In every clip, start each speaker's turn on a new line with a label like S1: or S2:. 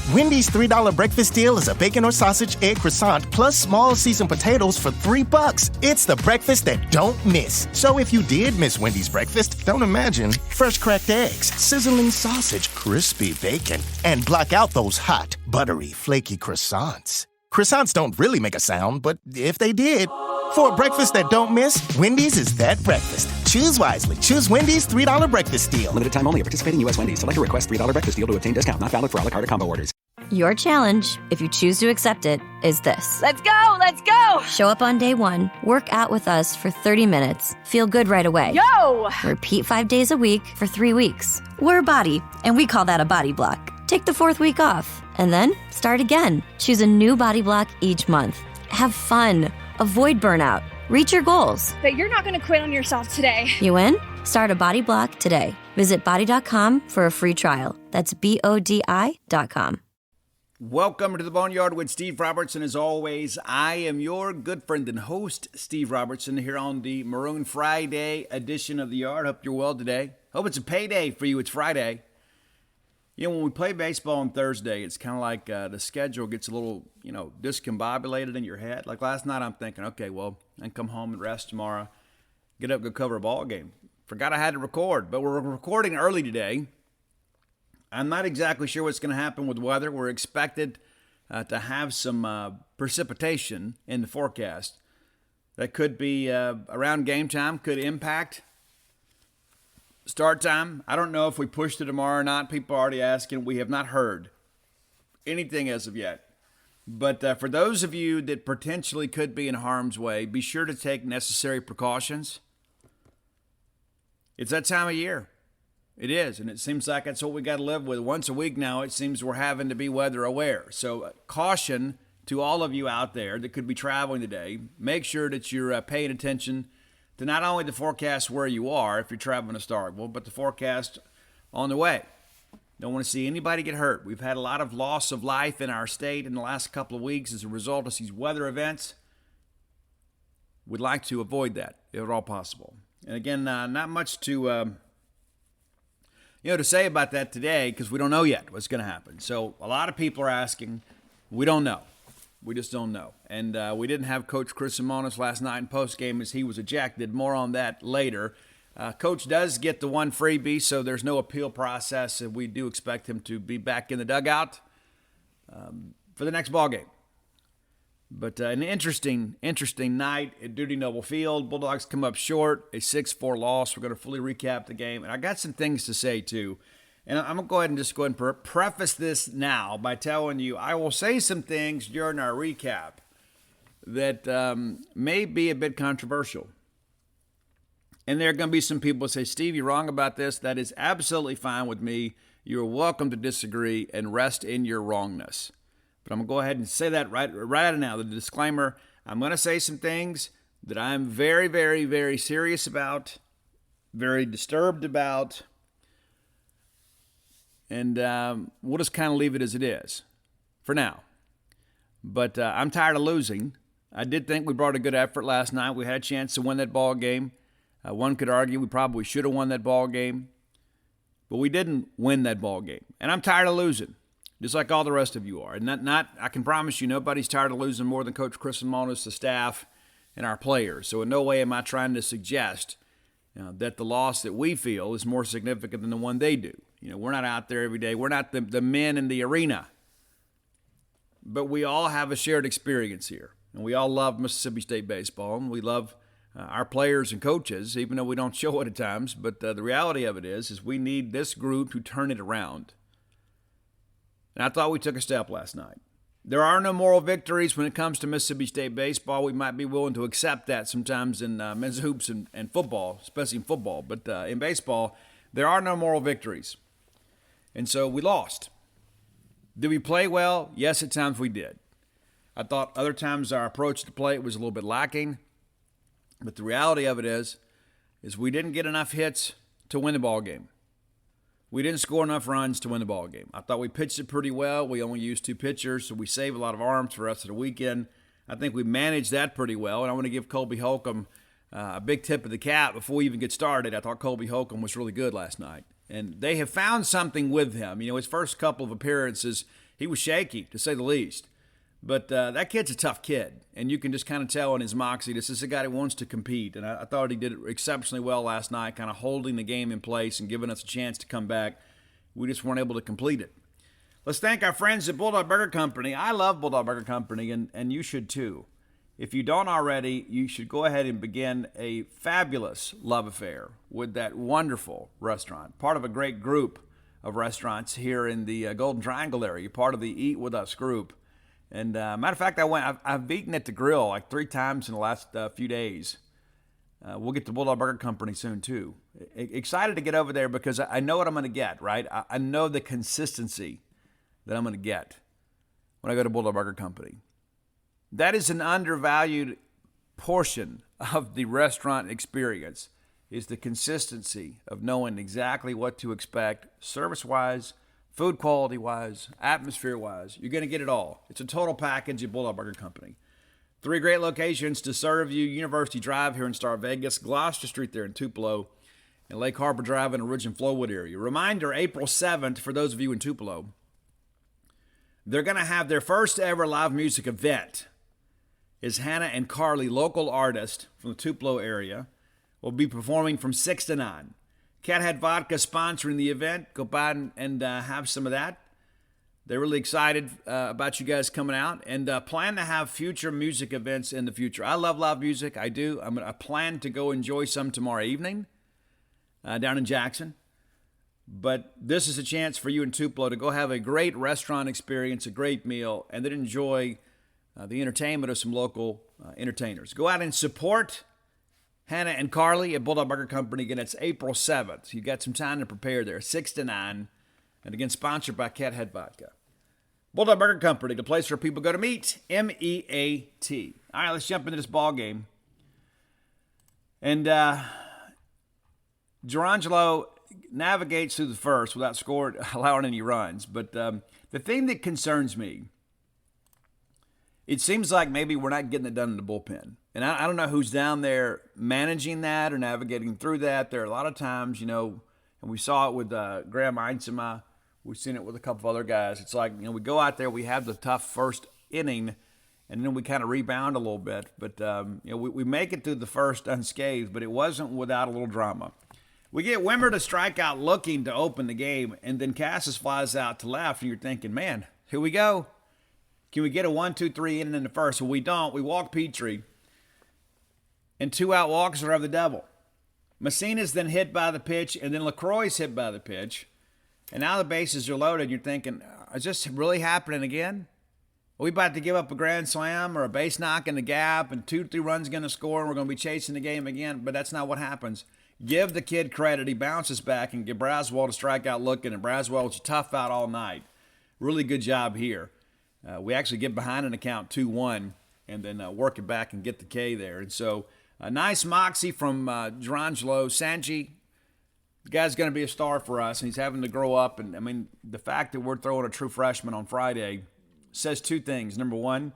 S1: Wendy's $3 breakfast deal is a bacon or sausage, egg croissant, plus small seasoned potatoes for $3. It's the breakfast that don't miss. So if you did miss Wendy's breakfast, don't imagine. Fresh cracked eggs, sizzling sausage, crispy bacon, and block out those hot, buttery, flaky croissants. Croissants don't really make a sound, but if they did... For a breakfast that don't miss, Wendy's is that breakfast. Choose wisely. Choose Wendy's $3 breakfast deal.
S2: Limited time only at participating U.S. Wendy's. Select a request $3 breakfast deal to obtain discount. Not valid for a la carte or combo orders.
S3: Your challenge, if you choose to accept it, is this.
S4: Let's go! Let's go!
S3: Show up on day one, work out with us for 30 minutes, feel good right away.
S4: Yo!
S3: Repeat 5 days a week for 3 weeks. We're Body, and we call that a body block. Take the 4th week off, and then start again. Choose a new body block each month. Have fun. Avoid burnout. Reach your goals.
S4: But you're not going to quit on yourself today.
S3: You in? Start a body block today. Visit body.com for a free trial. That's BODI.com.
S5: Welcome to the Boneyard with Steve Robertson. As always, I am your good friend and host, Steve Robertson, here on the Maroon Friday edition of the Yard. Hope you're well today. Hope it's a payday for you. It's Friday. You know, when we play baseball on Thursday, it's kind of like the schedule gets a little, discombobulated in your head. Like last night, I'm thinking, okay, well, I can come home and rest tomorrow, get up, go cover a ball game. Forgot I had to record, but we're recording early today. I'm not exactly sure what's going to happen with weather. We're expected to have some precipitation in the forecast. That could be around game time, could impact start time. I don't know if we pushed it tomorrow or not. People are already asking. We have not heard anything as of yet. But for those of you that potentially could be in harm's way, be sure to take necessary precautions. It's that time of year. It is, and it seems like that's what we got to live with. Once a week now, it seems we're having to be weather aware. So caution to all of you out there that could be traveling today. Make sure that you're paying attention to not only the forecast where you are if you're traveling to Starkville, but the forecast on the way. Don't want to see anybody get hurt. We've had a lot of loss of life in our state in the last couple of weeks as a result of these weather events. We'd like to avoid that if at all possible. And again, not much to say about that today because we don't know yet what's going to happen. So a lot of people are asking. We don't know. We just don't know. And we didn't have Coach Chris Simonis last night in postgame as he was ejected. More on that later. Coach does get the one freebie, so there's no appeal process, and we do expect him to be back in the dugout for the next ball game. But an interesting night at Duty Noble Field. Bulldogs come up short, a 6-4 loss. We're going to fully recap the game. And I got some things to say, too. And I'm going to go ahead and preface this now by telling you I will say some things during our recap that may be a bit controversial. And there are going to be some people who say, Steve, you're wrong about this. That is absolutely fine with me. You're welcome to disagree and rest in your wrongness. But I'm going to go ahead and say that right out of now. The disclaimer, I'm going to say some things that I'm very, very, very serious about, very disturbed about. And we'll just kind of leave it as it is for now. But I'm tired of losing. I did think we brought a good effort last night. We had a chance to win that ball game. One could argue we probably should have won that ball game. But we didn't win that ball game. And I'm tired of losing, just like all the rest of you are. And I can promise you nobody's tired of losing more than Coach Chris Simonis, the staff, and our players. So in no way am I trying to suggest that the loss that we feel is more significant than the one they do. We're not out there every day. We're not the men in the arena. But we all have a shared experience here. And we all love Mississippi State baseball. And we love our players and coaches, even though we don't show it at times. But the reality of it is we need this group to turn it around. And I thought we took a step last night. There are no moral victories when it comes to Mississippi State baseball. We might be willing to accept that sometimes in men's hoops and football, especially in football. But in baseball, there are no moral victories. And so we lost. Did we play well? Yes, at times we did. I thought other times our approach to play was a little bit lacking. But the reality of it is we didn't get enough hits to win the ball game. We didn't score enough runs to win the ball game. I thought we pitched it pretty well. We only used 2 pitchers, so we saved a lot of arms for the rest of the weekend. I think we managed that pretty well, and I want to give Colby Holcomb a big tip of the cap before we even get started. I thought Colby Holcomb was really good last night. And they have found something with him. His first couple of appearances, he was shaky, to say the least. But that kid's a tough kid, and you can just kind of tell in his moxie, this is a guy who wants to compete. And I thought he did it exceptionally well last night, kind of holding the game in place and giving us a chance to come back. We just weren't able to complete it. Let's thank our friends at Bulldog Burger Company. I love Bulldog Burger Company, and you should too. If you don't already, you should go ahead and begin a fabulous love affair with that wonderful restaurant, part of a great group of restaurants here in the Golden Triangle area, part of the Eat With Us group. And matter of fact, I've eaten at the grill like 3 times in the last few days. We'll get to Bulldog Burger Company soon too. Excited to get over there because I know what I'm going to get, right? I know the consistency that I'm going to get when I go to Bulldog Burger Company. That is an undervalued portion of the restaurant experience, is the consistency of knowing exactly what to expect service-wise, food quality-wise, atmosphere-wise. You're going to get it all. It's a total package at Bulldog Burger Company. 3 great locations to serve you: University Drive here in Star Vegas, Gloucester Street there in Tupelo, and Lake Harbor Drive in the Ridge and Flowwood area. Reminder, April 7th, for those of you in Tupelo, they're going to have their first ever live music event. Is Hannah and Carly, local artists from the Tupelo area, will be performing from 6 to 9. Cathead Vodka sponsoring the event. Go by and have some of that. They're really excited about you guys coming out, and plan to have future music events in the future. I love live music. I do. I plan to go enjoy some tomorrow evening down in Jackson. But this is a chance for you in Tupelo to go have a great restaurant experience, a great meal, and then enjoy the entertainment of some local entertainers. Go out and support Hannah and Carly at Bulldog Burger Company. Again, it's April 7th. You got some time to prepare there, 6 to 9. And again, sponsored by Cathead Vodka. Bulldog Burger Company, the place where people go to meet, M-E-A-T. All right, let's jump into this ball game. And Gerangelo navigates through the first without allowing any runs. But the thing that concerns me, it seems like maybe we're not getting it done in the bullpen. And I don't know who's down there managing that or navigating through that. There are a lot of times, and we saw it with Graham Einsema. We've seen it with a couple of other guys. It's like, we go out there, we have the tough first inning, and then we kind of rebound a little bit. But, we make it through the first unscathed, but it wasn't without a little drama. We get Wimmer to strike out looking to open the game, and then Cassis flies out to left, and you're thinking, man, here we go. Can we get a 1-2-3 inning in the first? Well, we don't. We walk Petrie, and 2 out walks are of the devil. Messina's then hit by the pitch, and then LaCroix's hit by the pitch. And now the bases are loaded. You're thinking, is this really happening again? Are we about to give up a grand slam or a base knock in the gap, and 2-3 runs going to score, and we're going to be chasing the game again? But that's not what happens. Give the kid credit. He bounces back and get Braswell to strike out looking, and Braswell was a tough out all night. Really good job here. We actually get behind an account 2-1 and then work it back and get the K there. And so a nice moxie from Gerangelo. Sanji, the guy's going to be a star for us, and he's having to grow up. And, the fact that we're throwing a true freshman on Friday says 2 things. Number one,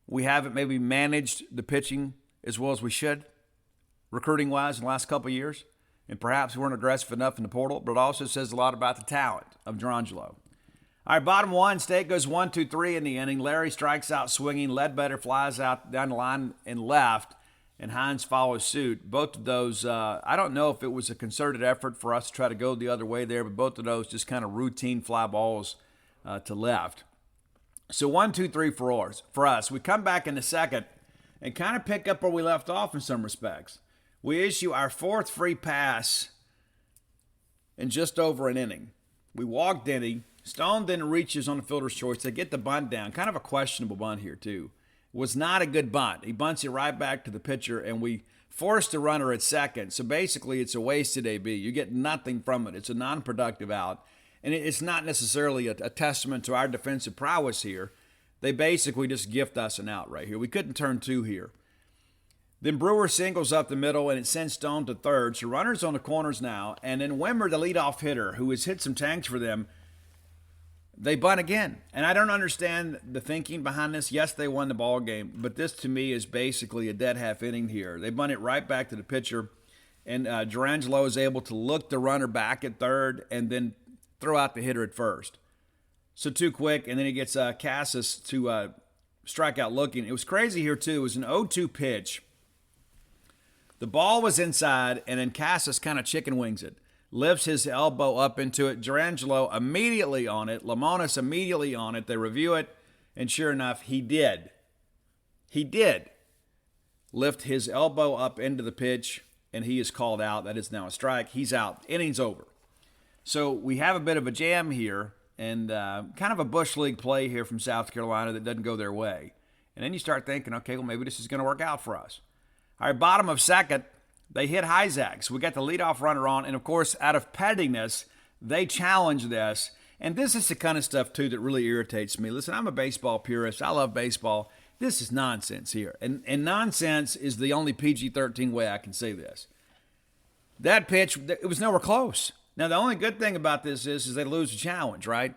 S5: we haven't maybe managed the pitching as well as we should, recruiting-wise, in the last couple of years. And perhaps we weren't aggressive enough in the portal, but it also says a lot about the talent of Gerangelo. All right, bottom 1, State goes 1-2-3 in the inning. Larry strikes out swinging. Ledbetter flies out down the line and left, and Hines follows suit. Both of those, I don't know if it was a concerted effort for us to try to go the other way there, but both of those just kind of routine fly balls to left. So 1-2-3 for us. We come back in the second and kind of pick up where we left off in some respects. We issue our 4th free pass in just over an inning. We walk Denny. Stone then reaches on the fielder's choice. They get the bunt down. Kind of a questionable bunt here, too. Was not a good bunt. He bunts it right back to the pitcher, and we forced the runner at second. So basically, it's a wasted AB. You get nothing from it. It's a non-productive out. And it's not necessarily a testament to our defensive prowess here. They basically just gift us an out right here. We couldn't turn 2 here. Then Brewer singles up the middle, and it sends Stone to third. So runners on the corners now. And then Wimmer, the leadoff hitter, who has hit some tanks for them, they bunt again. And I don't understand the thinking behind this. Yes, they won the ball game, but this to me is basically a dead half inning here. They bunt it right back to the pitcher, and Gerangelo is able to look the runner back at third and then throw out the hitter at first. So too quick, and then he gets Cassis to strike out looking. It was crazy here, too. It was an 0-2 pitch. The ball was inside, and then Cassis kind of chicken wings it. Lifts his elbow up into it. Durangelo immediately on it. Lamonis immediately on it. They review it, and sure enough, he did. He did lift his elbow up into the pitch, and he is called out. That is now a strike. He's out. Inning's over. So we have a bit of a jam here, and kind of a Bush League play here from South Carolina that doesn't go their way. And then you start thinking, okay, well, maybe this is going to work out for us. All right, bottom of second, they hit Hyzak. So we got the leadoff runner on, and of course, out of pettiness, they challenge this. And this is the kind of stuff, too, that really irritates me. Listen, I'm a baseball purist. I love baseball. This is nonsense here. And nonsense is the only PG-13 way I can say this. That pitch, it was nowhere close. Now, the only good thing about this is they lose the challenge, right?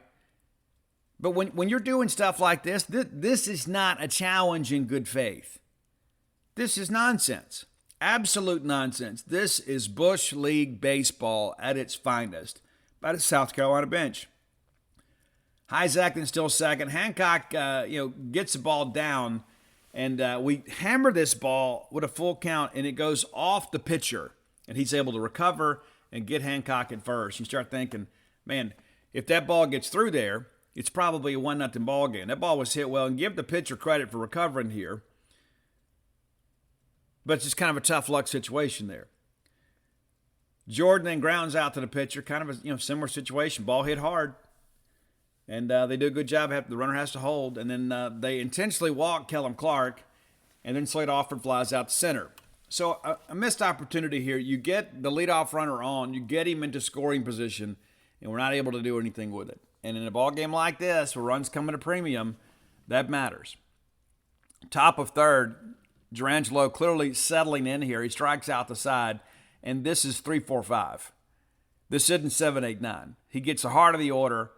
S5: But when you're doing stuff like this, this is not a challenge in good faith. This is nonsense. Absolute nonsense. This is Bush League baseball at its finest by the South Carolina bench. Hyzak then still second. Hancock, gets the ball down, and we hammer this ball with a full count, and it goes off the pitcher, and he's able to recover and get Hancock at first. You start thinking, man, if that ball gets through there, it's probably a 1-0 ball game. That ball was hit well, and give the pitcher credit for recovering here. But it's just kind of a tough luck situation there. Jordan then grounds out to the pitcher, kind of a similar situation. Ball hit hard. And they do a good job. The runner has to hold. And then they intentionally walk Kellum Clark. And then Slade Offord flies out to center. So a missed opportunity here. You get the leadoff runner on. You get him into scoring position. And we're not able to do anything with it. And in a ball game like this, where runs come at a premium, that matters. Top of third, Durangelo clearly settling in here. He strikes out the side. And this is 3-4-5. This isn't 7-8-9. He gets the heart of the order.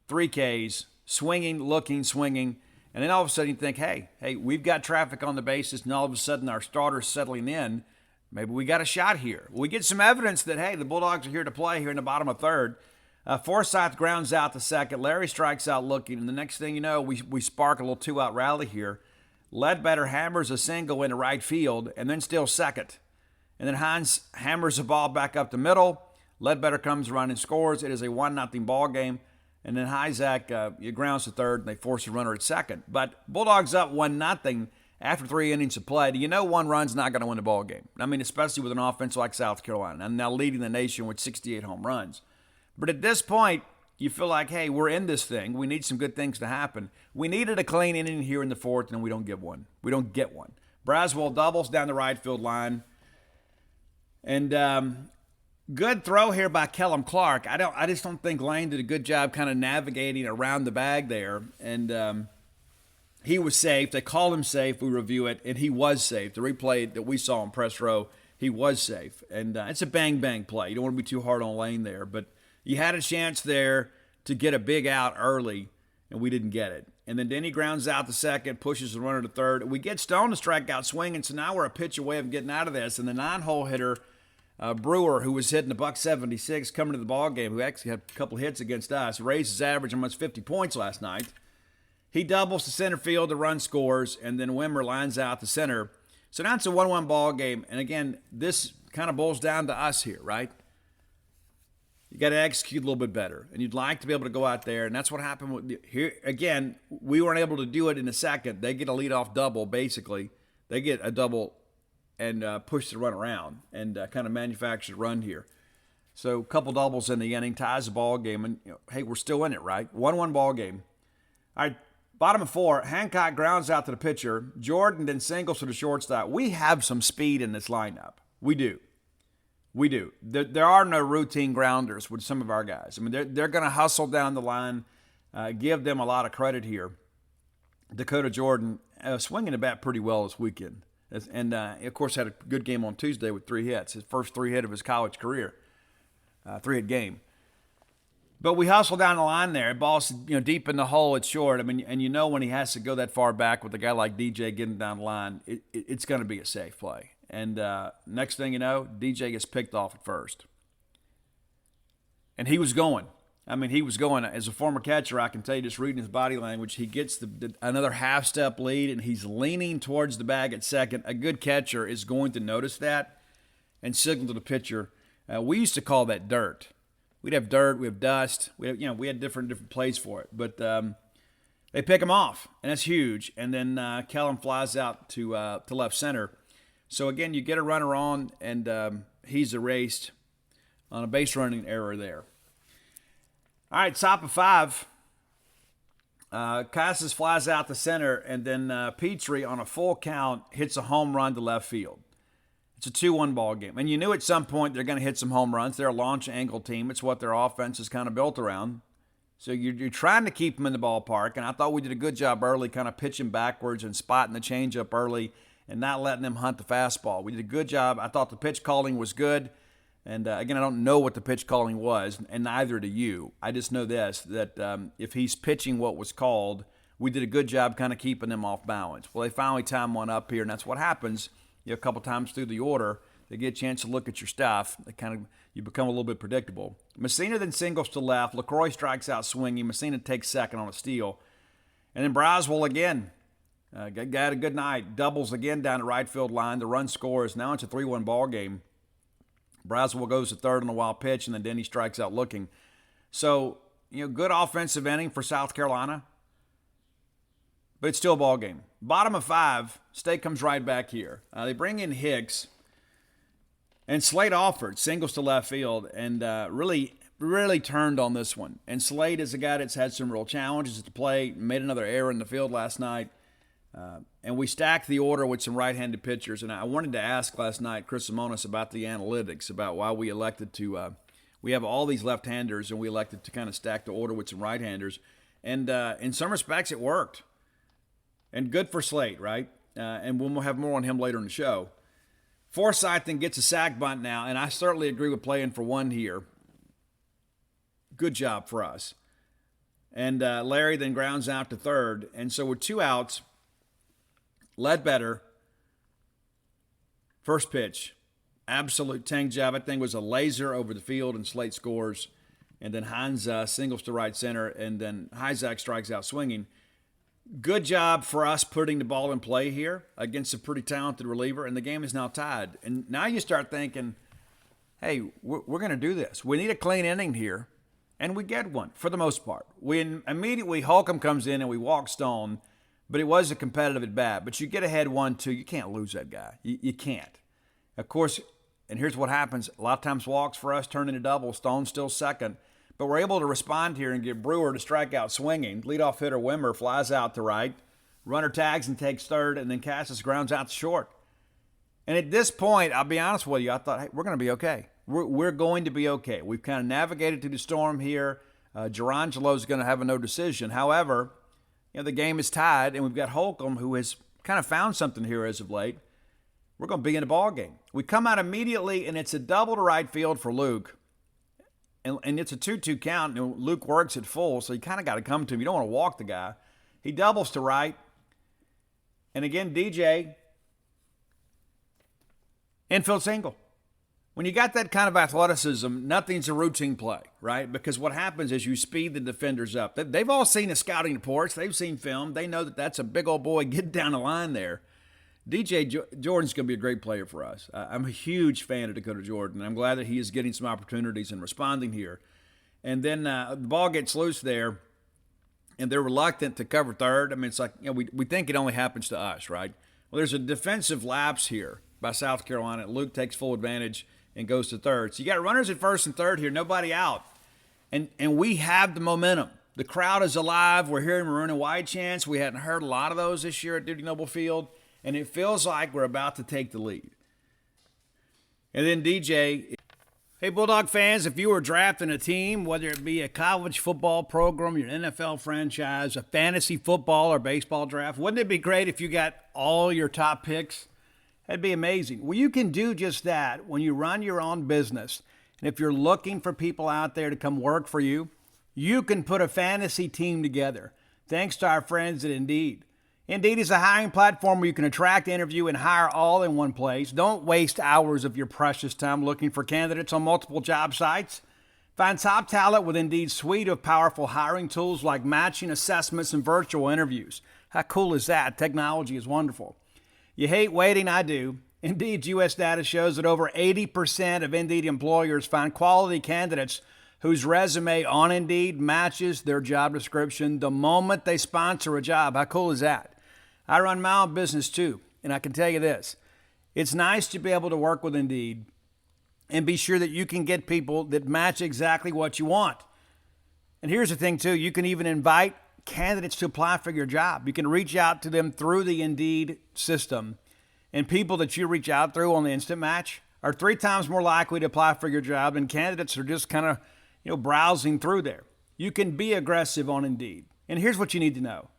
S5: 3 Ks, swinging, looking, swinging, and then all of a sudden you think, hey, we've got traffic on the bases, and all of a sudden our starter's settling in. Maybe we got a shot here. We get some evidence that, hey, the Bulldogs are here to play here in the bottom of third. Forsythe grounds out to second. Larry strikes out looking, and the next thing you know, we spark a little 2-out rally here. Ledbetter hammers a single into right field, and then still second. And then Hines hammers the ball back up the middle. Ledbetter comes around and scores. It is a 1-0 ball game. And then Hyzak grounds to third, and they force a runner at second. But Bulldogs up 1-0 after 3 innings of play. You know one run's not going to win the ball game. I mean, especially with an offense like South Carolina, and now leading the nation with 68 home runs. But at this point, you feel like, hey, we're in this thing. We need some good things to happen. We needed a clean inning here in the fourth, and we don't get one. We don't get one. Braswell doubles down the right field line. And good throw here by Kellum Clark. I just don't think Lane did a good job kind of navigating around the bag there. And he was safe. They called him safe. We review it, and he was safe. The replay that we saw in press row, he was safe. And it's a bang-bang play. You don't want to be too hard on Lane there. But you had a chance there to get a big out early, and we didn't get it. And then Denny grounds out to second, pushes the runner to third. We get Stone to strike out swinging, so now we're a pitch away of getting out of this. And the 9-hole hitter, Brewer, who was hitting a $176 coming to the ball game, who actually had a couple hits against us, raised his average almost 50 points last night. He doubles to center field, the run scores, and then Wimmer lines out to center. So now it's a 1-1 ball game. And again, this kind of boils down to us here, right? You got to execute a little bit better, and you'd like to be able to go out there, and that's what happened with here. Again, we weren't able to do it in a second. They get a leadoff double, basically. They get a double and push the run around and kind of manufacture the run here. So a couple doubles in the inning, ties the ball game, and hey, we're still in it, right? 1-1 ball game. All right, bottom of 4, Hancock grounds out to the pitcher. Jordan then singles to the shortstop. We have some speed in this lineup. We do. We do. There are no routine grounders with some of our guys. I mean, they're going to hustle down the line, give them a lot of credit here. Dakota Jordan swinging the bat pretty well this weekend. And, of course, had a good game on Tuesday with 3 hits, his first 3 hit of his college career, 3-hit game. But we hustle down the line there. Ball's deep in the hole. It's short. I mean, and when he has to go that far back with a guy like DJ getting down the line, it's going to be a safe play. And next thing you know, DJ gets picked off at first. And he was going. I mean, he was going, as a former catcher, I can tell you just reading his body language, he gets another half-step lead, and he's leaning towards the bag at second. A good catcher is going to notice that and signal to the pitcher. We used to call that dirt. We'd have dirt, we have dust. We had different plays for it. But they pick him off, and that's huge. And then Kellen flies out to left center. So, again, you get a runner on, and he's erased on a base running error there. All right, top of 5. Casas flies out to center, and then Petrie on a full count hits a home run to left field. It's a 2-1 ball game. And you knew at some point they're going to hit some home runs. They're a launch angle team. It's what their offense is kind of built around. So you're trying to keep them in the ballpark, and I thought we did a good job early kind of pitching backwards and spotting the changeup early and not letting them hunt the fastball. We did a good job. I thought the pitch calling was good. And, again, I don't know what the pitch calling was, and neither do you. I just know this, that if he's pitching what was called, we did a good job kind of keeping them off balance. Well, they finally time one up here, and that's what happens. A couple times through the order, they get a chance to look at your stuff. You become a little bit predictable. Messina then singles to left. LaCroix strikes out swinging. Messina takes second on a steal. And then Braswell again. Got a good night. Doubles again down the right field line. The run scores. Now it's a 3-1 ball game. Braswell goes to third on a wild pitch, and then Denny strikes out looking. So, good offensive inning for South Carolina, but it's still a ball game. Bottom of 5, State comes right back here. They bring in Hicks, and Slade offered singles to left field, and really turned on this one. And Slade is a guy that's had some real challenges at the plate, made another error in the field last night. And we stacked the order with some right-handed pitchers. And I wanted to ask last night Chris Simonis about the analytics, about why we elected to we have all these left-handers, and we elected to kind of stack the order with some right-handers. And in some respects, it worked. And good for Slate, right? And we'll have more on him later in the show. Forsythe then gets a sac bunt now, and I certainly agree with playing for one here. Good job for us. And Larry then grounds out to third. And so with 2 outs, Ledbetter, first pitch, absolute tank job. I think it was a laser over the field, and Slate scores. And then Hines singles to right center, and then Hyzak strikes out swinging. Good job for us putting the ball in play here against a pretty talented reliever, and the game is now tied. And now you start thinking, hey, we're going to do this. We need a clean inning here, and we get one for the most part. Immediately Holcomb comes in and we walk Stone, but it was a competitive at bat. But you get ahead 1-2, you can't lose that guy. You can't. Of course, and here's what happens. A lot of times walks for us turn into doubles. Stone's still second. But we're able to respond here and get Brewer to strike out swinging. Leadoff hitter Wimmer flies out to right. Runner tags and takes third, and then Casas grounds out to short. And at this point, I'll be honest with you, I thought, hey, we're going to be okay. We're going to be okay. We've kind of navigated through the storm here. Gerangelo's going to have a no decision. However, the game is tied, and we've got Holcomb, who has kind of found something here as of late. We're going to be in a ball game. We come out immediately, and it's a double to right field for Luke. And it's a 2-2 count, and Luke works at full, so you kind of got to come to him. You don't want to walk the guy. He doubles to right. And again, DJ, infield single. When you got that kind of athleticism, nothing's a routine play, right? Because what happens is you speed the defenders up. They've all seen the scouting reports. They've seen film. They know that that's a big old boy. Get down the line there. DJ Jordan's going to be a great player for us. I'm a huge fan of Dakota Jordan. I'm glad that he is getting some opportunities and responding here. And then the ball gets loose there, and they're reluctant to cover third. I mean, it's like, we think it only happens to us, right? Well, there's a defensive lapse here by South Carolina. Luke takes full advantage and goes to third. So you got runners at first and third here, nobody out. And we have the momentum. The crowd is alive. We're hearing maroon and white chants. We hadn't heard a lot of those this year at Duty Noble Field. And it feels like we're about to take the lead. And then DJ, hey, Bulldog fans, if you were drafting a team, whether it be a college football program, your NFL franchise, a fantasy football or baseball draft, wouldn't it be great if you got all your top picks? That'd be amazing. Well, you can do just that when you run your own business. And if you're looking for people out there to come work for you, you can put a fantasy team together, thanks to our friends at Indeed. Indeed is a hiring platform where you can attract, interview, and hire all in one place. Don't waste hours of your precious time looking for candidates on multiple job sites. Find top talent with Indeed's suite of powerful hiring tools like matching, assessments, and virtual interviews. How cool is that? Technology is wonderful. You hate waiting? I do. Indeed's U.S. data shows that over 80% of Indeed employers find quality candidates whose resume on Indeed matches their job description the moment they sponsor a job. How cool is that? I run my own business too, and I can tell you this. It's nice to be able to work with Indeed and be sure that you can get people that match exactly what you want. And here's the thing too, you can even invite candidates to apply for your job. You can reach out to them through the Indeed system, and people that you reach out through on the Instant Match are 3 times more likely to apply for your job than candidates who are just kind of, browsing through there. You can be aggressive on Indeed. And here's what you need to know.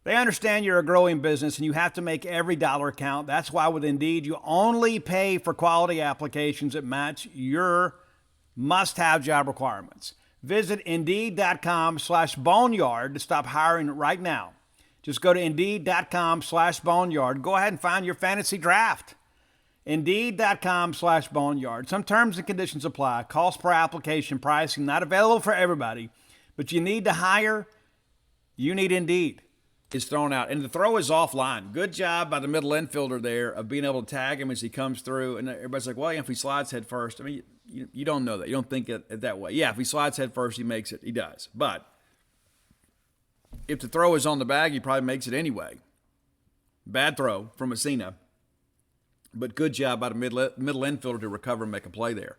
S5: They understand you're a growing business and you have to make every dollar count. That's why with Indeed, you only pay for quality applications that match your must-have job requirements. Visit Indeed.com/boneyard to stop hiring right now. Just go to Indeed.com/boneyard. Go ahead and find your fantasy draft. Indeed.com/boneyard. Some terms and conditions apply. Cost per application pricing not available for everybody, but you need to hire. You need Indeed. Is thrown out, and the throw is offline. Good job by the middle infielder there of being able to tag him as he comes through. And everybody's like, well, if he slides head first, I mean, you don't know that. You don't think it that way. Yeah, if he slides head first, he makes it. He does. But if the throw is on the bag, he probably makes it anyway. Bad throw from Messina, but good job by the middle infielder to recover and make a play there.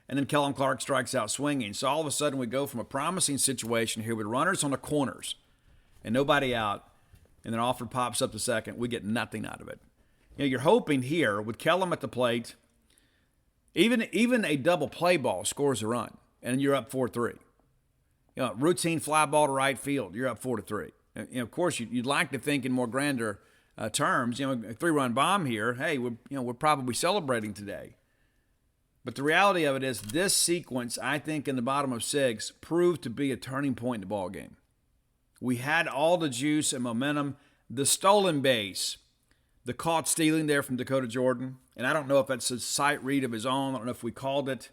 S5: And then Kellen Clark strikes out swinging. So all of a sudden we go from a promising situation here with runners on the corners and nobody out, and then Alford pops up to second. We get nothing out of it. You're hoping here with Kellum at the plate, even a double play ball scores a run, and you're up 4-3. Routine fly ball to right field, you're up 4-3. Of course, you'd like to think in more grander terms. A 3-run bomb here. Hey, we're probably celebrating today. But the reality of it is, this sequence, I think, in the bottom of 6, proved to be a turning point in the ball game. We had all the juice and momentum. The stolen base, the caught stealing there from Dakota Jordan, and I don't know if that's a sight read of his own. I don't know if we called it.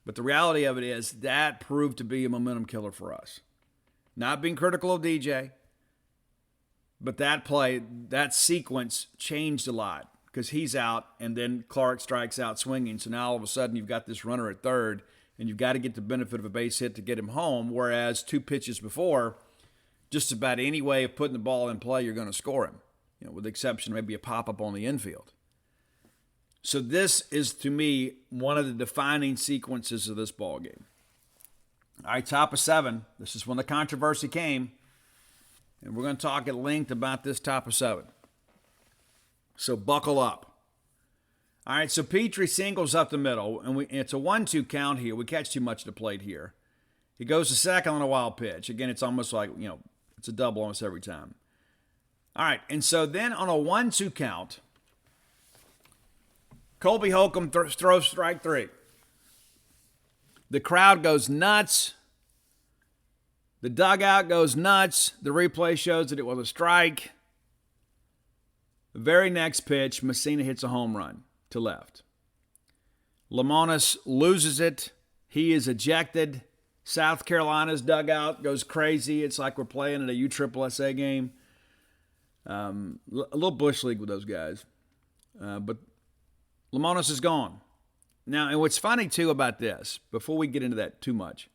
S5: But the reality of it is that proved to be a momentum killer for us. Not being critical of DJ, but that play, that sequence changed a lot because he's out and then Clark strikes out swinging. So now all of a sudden you've got this runner at third and you've got to get the benefit of a base hit to get him home, whereas 2 pitches before, just about any way of putting the ball in play, you're going to score him, with the exception of maybe a pop-up on the infield. So this is, to me, one of the defining sequences of this ball game. All right, top of 7. This is when the controversy came, and we're going to talk at length about this top of 7. So buckle up. All right, so Petrie singles up the middle, and it's a 1-2 count here. We catch too much of the plate here. He goes to second on a wild pitch. Again, it's almost like, it's a double almost every time. All right, and so then on a 1-2 count, Colby Holcomb throws strike 3. The crowd goes nuts. The dugout goes nuts. The replay shows that it was a strike. The very next pitch, Messina hits a home run to left. Lemonis loses it. He is ejected. South Carolina's dugout goes crazy. It's like we're playing at a USSSA game. A little Bush League with those guys. But Lemonis is gone. Now, and what's funny, too, about this, before we get into that too much,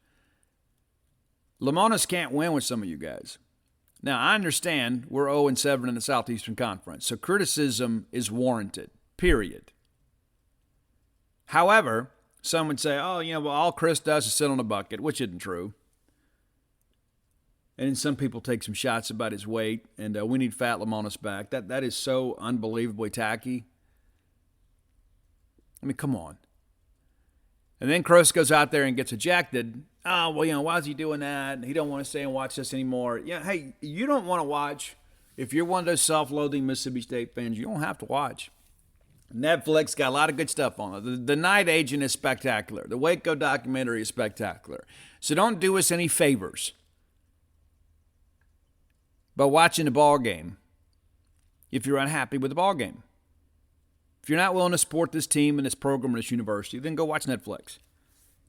S5: Lemonis can't win with some of you guys. Now, I understand we're 0-7 in the Southeastern Conference, so criticism is warranted, period. However, some would say, all Chris does is sit on a bucket, which isn't true. And some people take some shots about his weight, and we need Fat Lemonis back. That is so unbelievably tacky. I mean, come on. And then Chris goes out there and gets ejected. Oh, well, why is he doing that? He don't want to stay and watch this anymore. Yeah, hey, you don't want to watch. If you're one of those self-loathing Mississippi State fans, you don't have to watch. Netflix got a lot of good stuff on it. The Night Agent is spectacular. The Waco documentary is spectacular. So don't do us any favors by watching the ball game if you're unhappy with the ball game. If you're not willing to support this team and this program and this university, then go watch Netflix.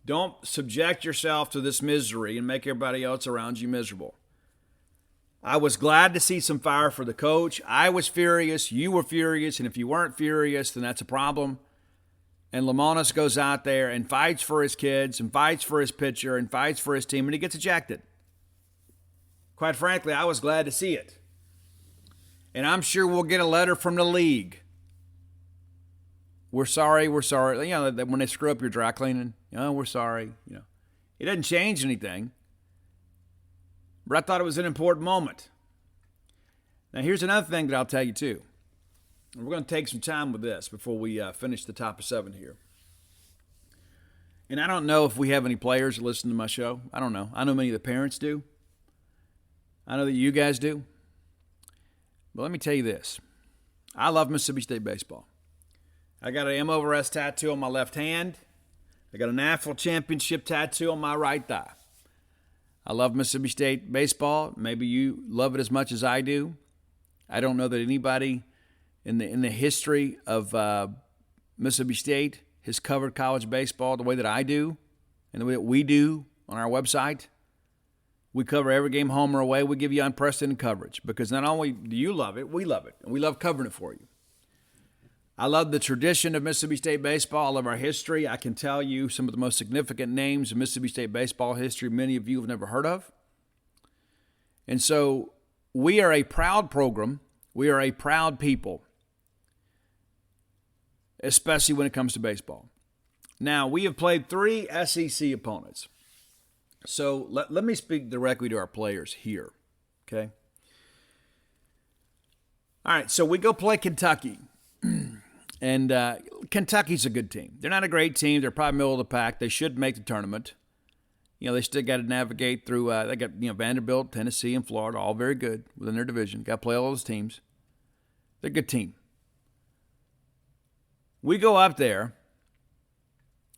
S5: Don't subject yourself to this misery and make everybody else around you miserable. I was glad to see some fire for the coach. I was furious. You were furious. And if you weren't furious, then that's a problem. And Lemonis goes out there and fights for his kids and fights for his pitcher and fights for his team, and he gets ejected. Quite frankly, I was glad to see it. And I'm sure we'll get a letter from the league. We're sorry. You know, when they screw up your dry cleaning, we're sorry. It doesn't change anything. But I thought it was an important moment. Now, here's another thing that I'll tell you, too. And we're going to take some time with this before we finish the top of 7 here. And I don't know if we have any players that listen to my show. I don't know. I know many of the parents do. I know that you guys do. But let me tell you this. I love Mississippi State baseball. I got an M over S tattoo on my left hand. I got a national championship tattoo on my right thigh. I love Mississippi State baseball. Maybe you love it as much as I do. I don't know that anybody in the history of Mississippi State has covered college baseball the way that I do and the way that we do on our website. We cover every game home or away. We give you unprecedented coverage because not only do you love it, and we love covering it for you. I love the tradition of Mississippi State baseball. I love our history. I can tell you some of the most significant names in Mississippi State baseball history many of you have never heard of. And so we are a proud program. We are a proud people, especially when it comes to baseball. Now, we have played 3 SEC opponents. So let me speak directly to our players here, okay? All right, so we go play Kentucky. And Kentucky's a good team. They're not a great team. They're probably middle of the pack. They should make the tournament. They still got to navigate through. They got Vanderbilt, Tennessee, and Florida, all very good within their division. Got to play all those teams. They're a good team. We go up there.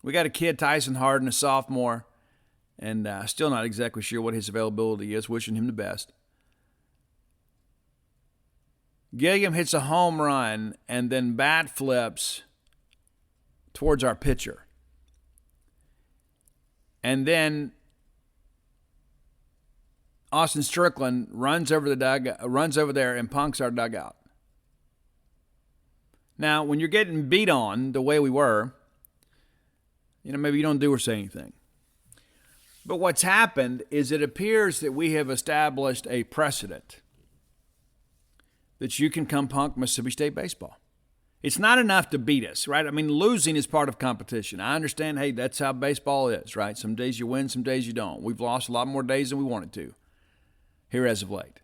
S5: We got a kid, Tyson Harden, a sophomore, and still not exactly sure what his availability is. Wishing him the best. Gilliam hits a home run and then bat flips towards our pitcher. And then Austin Strickland runs over there and punks our dugout. Now, when you're getting beat on the way we were, maybe you don't do or say anything. But what's happened is it appears that we have established a precedent that you can come punk Mississippi State baseball. It's not enough to beat us, right? I mean, losing is part of competition. I understand, hey, that's how baseball is, right? Some days you win, some days you don't. We've lost a lot more days than we wanted to here as of late.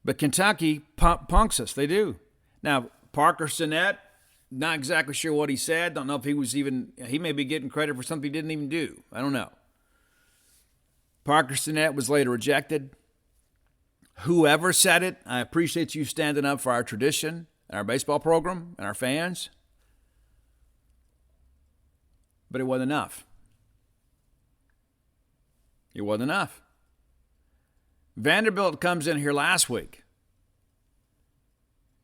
S5: But Kentucky punks us. They do. Now, Parker Sinnett, not exactly sure what he said. Don't know if he may be getting credit for something he didn't even do. I don't know. Parker Sinnett was later ejected. Whoever said it, I appreciate you standing up for our tradition and our baseball program and our fans. But it wasn't enough. It wasn't enough. Vanderbilt comes in here last week,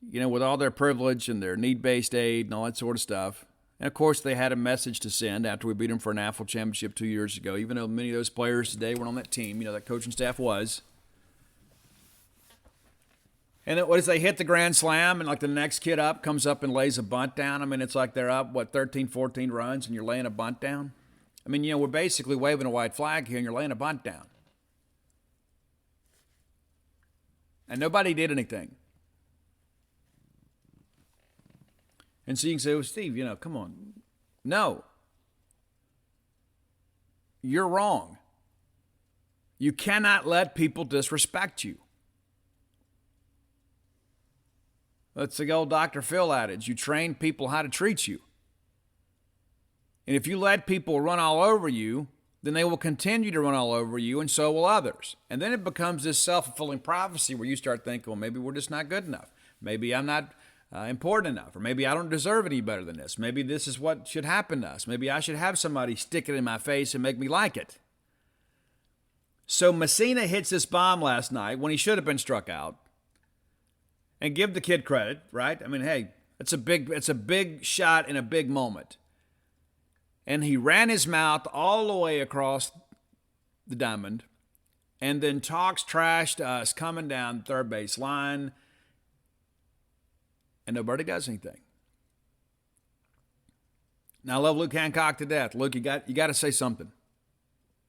S5: with all their privilege and their need-based aid and all that sort of stuff. And, of course, they had a message to send after we beat them for a national championship 2 years ago, even though many of those players today weren't on that team. That coaching staff was. And then what is they hit the grand slam and the next kid up comes up and lays a bunt down. I mean, it's like they're up, 13, 14 runs and you're laying a bunt down. I mean, we're basically waving a white flag here and you're laying a bunt down. And nobody did anything. And so you can say, well, Steve, come on. No. You're wrong. You cannot let people disrespect you. That's the old Dr. Phil adage. You train people how to treat you. And if you let people run all over you, then they will continue to run all over you, and so will others. And then it becomes this self-fulfilling prophecy where you start thinking, well, maybe we're just not good enough. Maybe I'm not important enough. Or maybe I don't deserve any better than this. Maybe this is what should happen to us. Maybe I should have somebody stick it in my face and make me like it. So Messina hits this bomb last night when he should have been struck out. And give the kid credit, right? I mean, hey, it's a big shot in a big moment. and he ran his mouth all the way across the diamond and then talks trash to us coming down third base line, and nobody does anything. Now, I love Luke Hancock to death. Luke, you got to say something.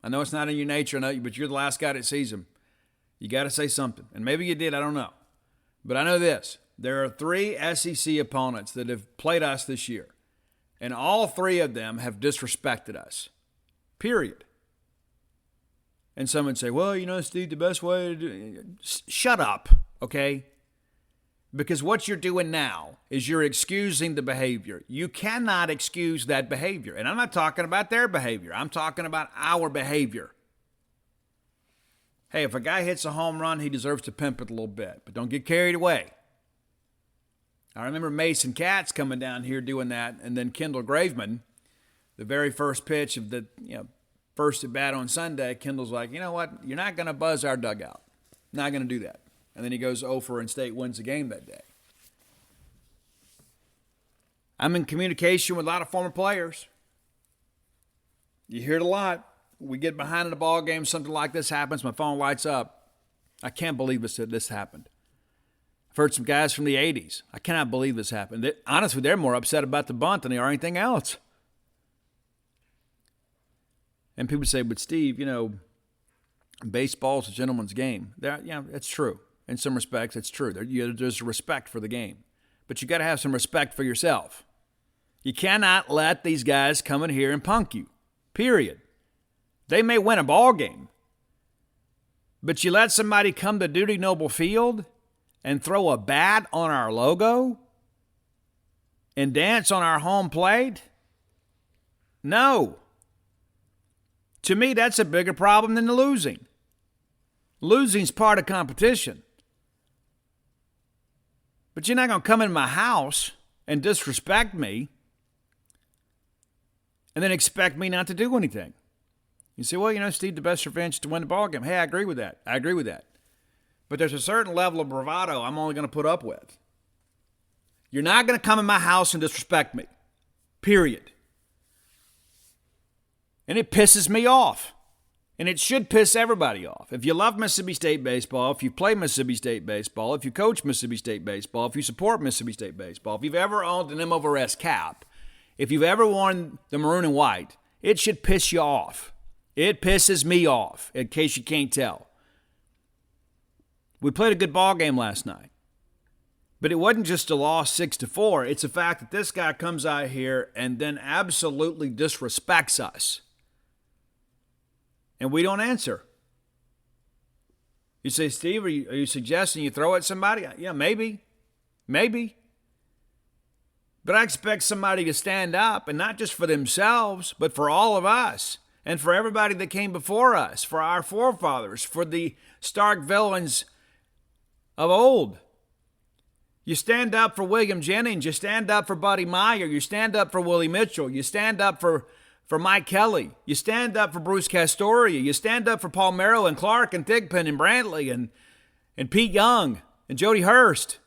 S5: I know it's not in your nature, but you're the last guy that sees him. You got to say something. And maybe you did, I don't know. But I know this. There are 3 SEC opponents that have played us this year, and all 3 of them have disrespected us. Period. And some would say, well, Steve, the best way to do it. Shut up, okay? Because what you're doing now is you're excusing the behavior. You cannot excuse that behavior. And I'm not talking about their behavior. I'm talking about our behavior. Hey, if a guy hits a home run, he deserves to pimp it a little bit. But don't get carried away. I remember Mason Katz coming down here doing that, and then Kendall Graveman, the very first pitch of the first at bat on Sunday, Kendall's like, you know what? You're not going to buzz our dugout. Not going to do that. And then he goes 0-4 and State wins the game that day. I'm in communication with a lot of former players. You hear it a lot. We get behind in a ball game, something like this happens, my phone lights up. I can't believe this happened. I've heard some guys from the 80s. I cannot believe this happened. Honestly, they're more upset about the bunt than they are anything else. And people say, but Steve, baseball's a gentleman's game. It's true. In some respects, it's true. There's respect for the game. But you got to have some respect for yourself. You cannot let these guys come in here and punk you. Period. They may win a ball game, but you let somebody come to Duty Noble Field and throw a bat on our logo and dance on our home plate? No. To me, that's a bigger problem than the losing. Losing's part of competition. But you're not going to come in my house and disrespect me and then expect me not to do anything. You say, well, Steve, the best revenge is to win the ball game. Hey, I agree with that. But there's a certain level of bravado I'm only going to put up with. You're not going to come in my house and disrespect me. Period. And it pisses me off. And it should piss everybody off. If you love Mississippi State baseball, if you play Mississippi State baseball, if you coach Mississippi State baseball, if you support Mississippi State baseball, if you've ever owned an M/S cap, if you've ever worn the maroon and white, it should piss you off. It pisses me off, in case you can't tell. We played a good ball game last night. But it wasn't just a loss 6-4. It's the fact that this guy comes out here and then absolutely disrespects us. And we don't answer. You say, Steve, are you suggesting you throw at somebody? Yeah, maybe. But I expect somebody to stand up, and not just for themselves, but for all of us. And for everybody that came before us, for our forefathers, for the stark villains of old. You stand up for William Jennings. You stand up for Buddy Meyer. You stand up for Willie Mitchell. You stand up for Mike Kelly. You stand up for Bruce Castoria. You stand up for Paul Merrill and Clark and Thigpen and Brantley and Pete Young and Jody Hurst.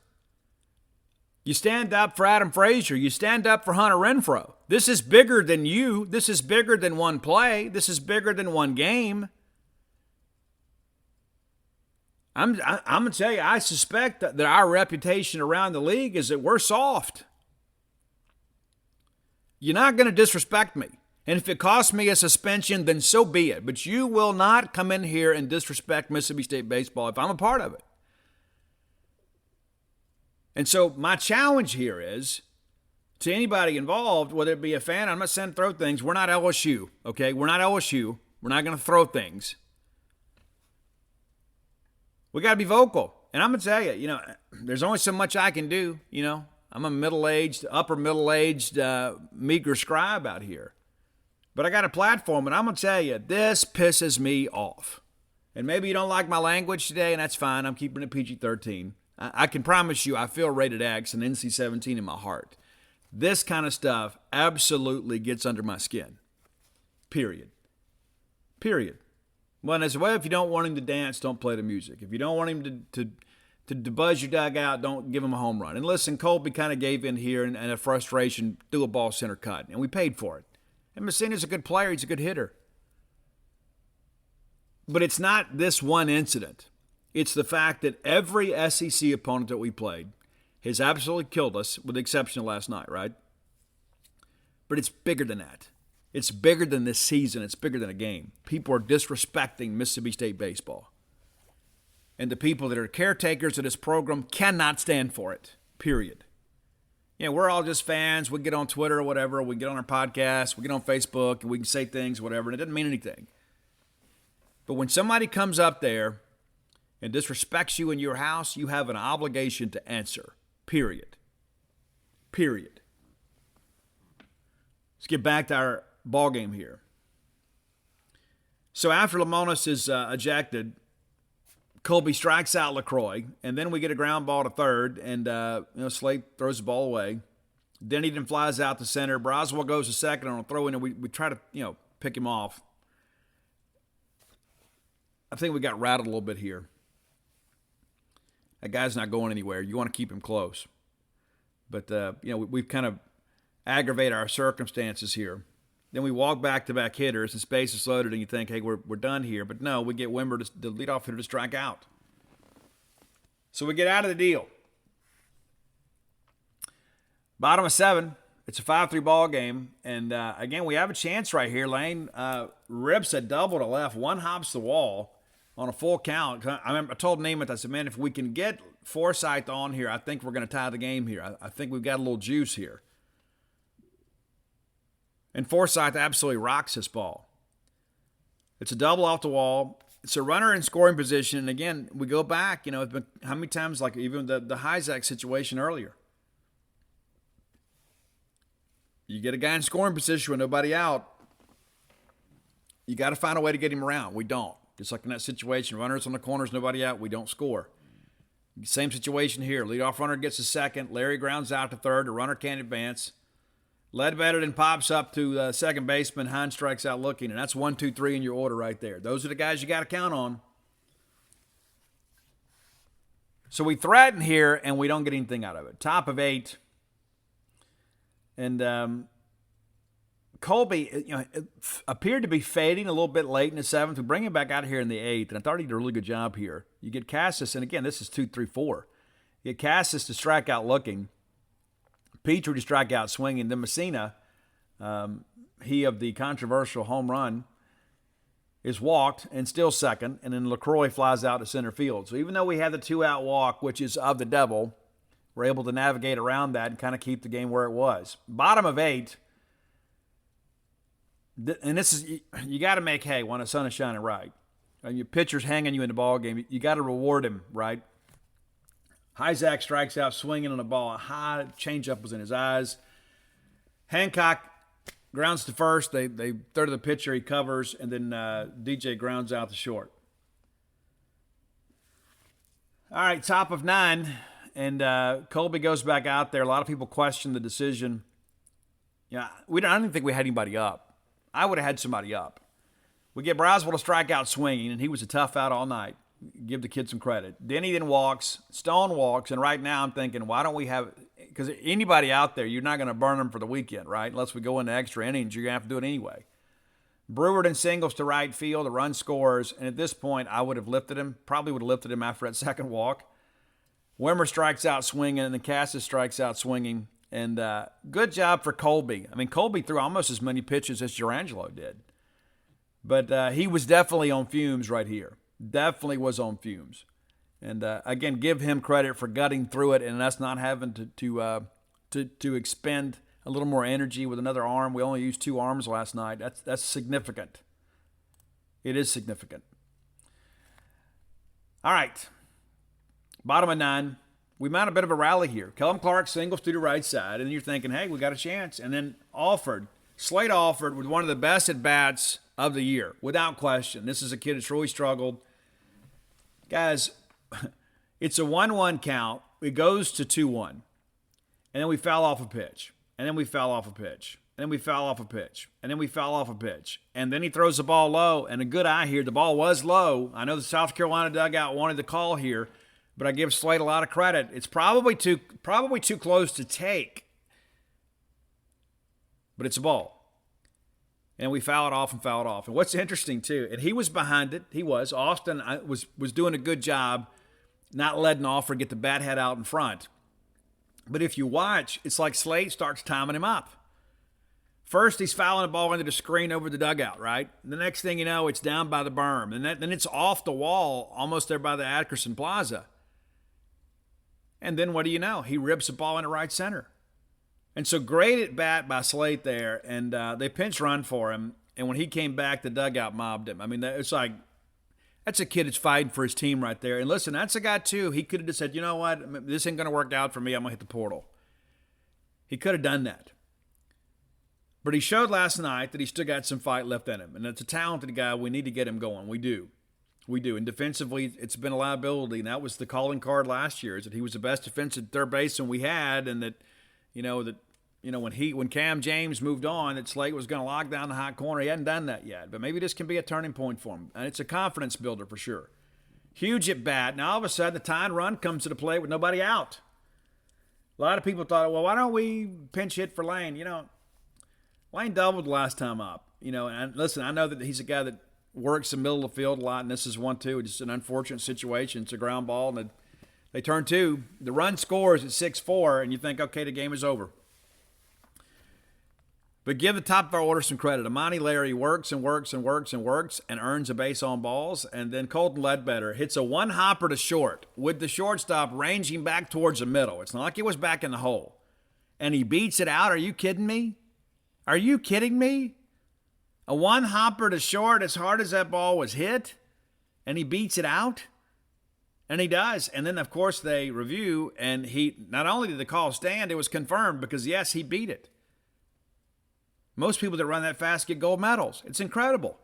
S5: You stand up for Adam Frazier. You stand up for Hunter Renfroe. This is bigger than you. This is bigger than one play. This is bigger than one game. I'm going to tell you, I suspect that our reputation around the league is that we're soft. You're not going to disrespect me. And if it costs me a suspension, then so be it. But you will not come in here and disrespect Mississippi State baseball if I'm a part of it. And so my challenge here is to anybody involved, whether it be a fan, I'm not saying throw things. We're not LSU, okay? We're not LSU. We're not going to throw things. We got to be vocal. And I'm going to tell you, there's only so much I can do. I'm a upper middle-aged, meager scribe out here. But I got a platform, and I'm going to tell you, this pisses me off. And maybe you don't like my language today, and that's fine. I'm keeping it PG-13. I can promise you I feel rated X and NC-17 in my heart. This kind of stuff absolutely gets under my skin. Period. Well, as well, if you don't want him to dance, don't play the music. If you don't want him to buzz your dugout, don't give him a home run. And listen, Colby kind of gave in here and a frustration, threw a ball center cut, and we paid for it. And Messina's a good player. He's a good hitter. But it's not this one incident. It's the fact that every SEC opponent that we played has absolutely killed us, with the exception of last night, right? But it's bigger than that. It's bigger than this season. It's bigger than a game. People are disrespecting Mississippi State baseball. And the people that are caretakers of this program cannot stand for it, period. We're all just fans. We get on Twitter or whatever. We get on our podcast. We get on Facebook, and we can say things, whatever, and it doesn't mean anything. But when somebody comes up there and disrespects you in your house, you have an obligation to answer, period. Period. Let's get back to our ball game here. So after Lamonis is ejected, Colby strikes out LaCroix, and then we get a ground ball to third, and Slate throws the ball away. Denny then flies out to center. Broswell goes to second on a throw-in, and we try to pick him off. I think we got rattled a little bit here. That guy's not going anywhere. You want to keep him close. But, we've kind of aggravated our circumstances here. Then we walk back-to-back hitters, and space is loaded, and you think, hey, we're done here. But no, we get Wimber, the leadoff hitter, to strike out. So we get out of the deal. Bottom of 7. It's a 5-3 ball game. And, again, we have a chance right here. Lane rips a double to left. One hops the wall on a full count. I told Namath, I said, man, if we can get Forsythe on here, I think we're going to tie the game here. I think we've got a little juice here. And Forsythe absolutely rocks this ball. It's a double off the wall. It's a runner in scoring position. And again, we go back, it's been how many times, like even the Hyzak situation earlier. You get a guy in scoring position with nobody out, you got to find a way to get him around. We don't. Just like in that situation, runners on the corners, nobody out, we don't score. Same situation here. Leadoff runner gets a second. Larry grounds out to third. The runner can't advance. Ledbetter then pops up to second baseman. Hines strikes out looking, and that's 1, 2, 3 in your order right there. Those are the guys you got to count on. So we threaten here, and we don't get anything out of it. Top of 8. And Colby appeared to be fading a little bit late in the 7th. We bring him back out here in the 8th, and I thought he did a really good job here. You get Cassis, and again, this is 2, 3, 4. You get Cassis to strike out looking. Petrie to strike out swinging. Then Messina, he of the controversial home run, is walked and still second. And then LaCroix flies out to center field. So even though we had the 2-out walk, which is of the devil, we're able to navigate around that and kind of keep the game where it was. Bottom of 8. And this is, you got to make hay when the sun is shining right. And your pitcher's hanging you in the ball game. You got to reward him, right? Hyzak strikes out swinging on a ball. A high changeup was in his eyes. Hancock grounds to first. They throw to the pitcher. He covers. And then DJ grounds out to short. All right, top of 9. And Colby goes back out there. A lot of people question the decision. I didn't think we had anybody up. I would have had somebody up. We get Broswell to strike out swinging, and he was a tough out all night. Give the kid some credit. Denny then walks. Stone walks. And right now I'm thinking, why don't we have – because anybody out there, you're not going to burn them for the weekend, right? Unless we go into extra innings, you're going to have to do it anyway. Brewer then singles to right field. The run scores. And at this point, I would have lifted him. Probably would have lifted him after that second walk. Wimmer strikes out swinging, and then Cassis strikes out swinging. And good job for Colby. I mean, Colby threw almost as many pitches as Gerangelo did. But he was definitely on fumes right here. Definitely was on fumes. And, again, give him credit for gutting through it and us not having to expend a little more energy with another arm. We only used 2 arms last night. That's significant. It is significant. All right. Bottom of 9. We mount a bit of a rally here. Kellum Clark singles to the right side, and you're thinking, hey, we got a chance. And then Slade Alford with one of the best at-bats of the year, without question. This is a kid that's really struggled. Guys, it's a 1-1 count. It goes to 2-1. And then we foul off a pitch. And then we foul off a pitch. And then we foul off a pitch. And then we foul off a pitch. And then he throws the ball low. And a good eye here. The ball was low. I know the South Carolina dugout wanted the call here, but I give Slade a lot of credit. It's probably too close to take. But it's a ball. And we fouled off and fouled off. And what's interesting, too, and he was behind it. He was. Austin was doing a good job not letting Offer get the bat head out in front. But if you watch, it's like Slade starts timing him up. First, he's fouling the ball into the screen over the dugout, right? The next thing you know, it's down by the berm. And then it's off the wall, almost there by the Atkerson Plaza. And then what do you know? He rips the ball into right center. And so great at bat by Slate there, and they pinch run for him. And when he came back, the dugout mobbed him. I mean, it's like, that's a kid that's fighting for his team right there. And listen, that's a guy, too. He could have just said, you know what, this ain't going to work out for me. I'm going to hit the portal. He could have done that. But he showed last night that he still got some fight left in him. And it's a talented guy. We need to get him going. We do. We do. And defensively, it's been a liability. And that was the calling card last year, is that he was the best defensive third baseman we had, and that, when Cam James moved on, that Slate was going to lock down the hot corner. He hadn't done that yet. But maybe this can be a turning point for him. And it's a confidence builder for sure. Huge at bat. Now, all of a sudden, the tying run comes to the plate with nobody out. A lot of people thought, well, why don't we pinch hit for Lane? Lane doubled the last time up. And listen, I know that he's a guy that works the middle of the field a lot, and this is one, too. It's just an unfortunate situation. It's a ground ball, and they turn two. The run scores at 6-4, and you think, okay, the game is over. But give the top of our order some credit. Amani Larry works and works and works and works and earns a base on balls. And then Colton Ledbetter hits a one-hopper to short with the shortstop ranging back towards the middle. It's not like he was back in the hole. And he beats it out. Are you kidding me? Are you kidding me? A one-hopper to short as hard as that ball was hit, and he beats it out? And he does. And then, of course, they review, and he not only did the call stand, it was confirmed because, yes, he beat it. Most people that run that fast get gold medals. It's incredible.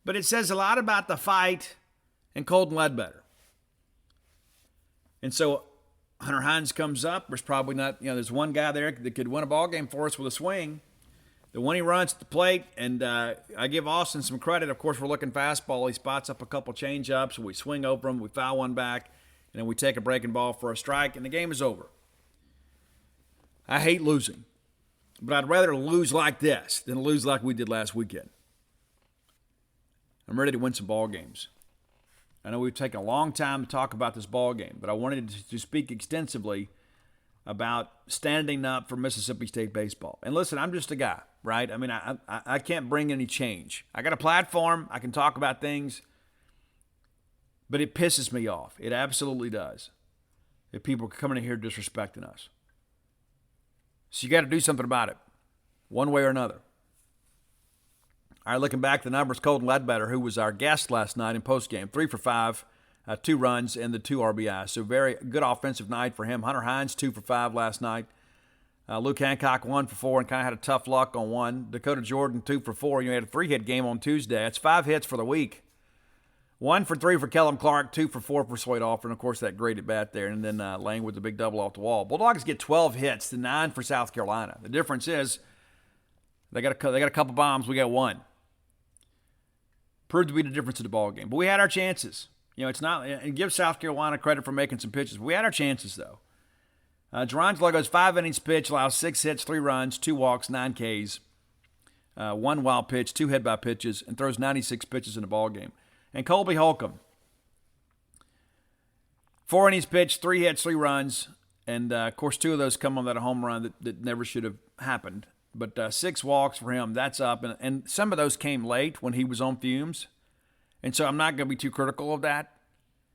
S5: But it says a lot about the fight and Colton Ledbetter. And so Hunter Hines comes up. There's probably not, there's one guy there that could win a ball game for us with a swing. The one he runs to the plate, and I give Austin some credit. Of course, we're looking fastball. He spots up a couple change-ups. We swing over him. We foul one back, and then we take a breaking ball for a strike, and the game is over. I hate losing, but I'd rather lose like this than lose like we did last weekend. I'm ready to win some ball games. I know we've taken a long time to talk about this ball game, but I wanted to speak extensively about standing up for Mississippi State baseball. And listen, I'm just a guy, right? I mean, I can't bring any change. I got a platform. I can talk about things. But it pisses me off. It absolutely does. If people are coming in here disrespecting us. So you got to do something about it, one way or another. All right, looking back, the numbers, Colton Ledbetter, who was our guest last night in postgame, 3 for 5. 2 runs and the 2 RBIs. So very good offensive night for him. Hunter Hines, 2 for 5 last night. Luke Hancock, 1 for 4 and kind of had a tough luck on one. Dakota Jordan, 2 for 4. You had a 3-hit game on Tuesday. That's 5 hits for the week. 1 for 3 for Kellum Clark, 2 for 4 for Slade Offer, and of course that great at bat there. And then Lane with the big double off the wall. Bulldogs get 12 hits to 9 for South Carolina. The difference is they got a couple bombs. We got 1. Proved to be the difference in the ball game. But we had our chances. It's not, and give South Carolina credit for making some pitches. We had our chances, though. Gerangelo goes 5 innings pitch, allows 6 hits, 3 runs, 2 walks, 9 Ks, 1 wild pitch, 2 hit-by pitches, and throws 96 pitches in the ball game. And Colby Holcomb, 4 innings pitched, 3 hits, 3 runs, and, of course, 2 of those come on that home run that never should have happened. But 6 walks for him, that's up. And some of those came late when he was on fumes. And so I'm not going to be too critical of that.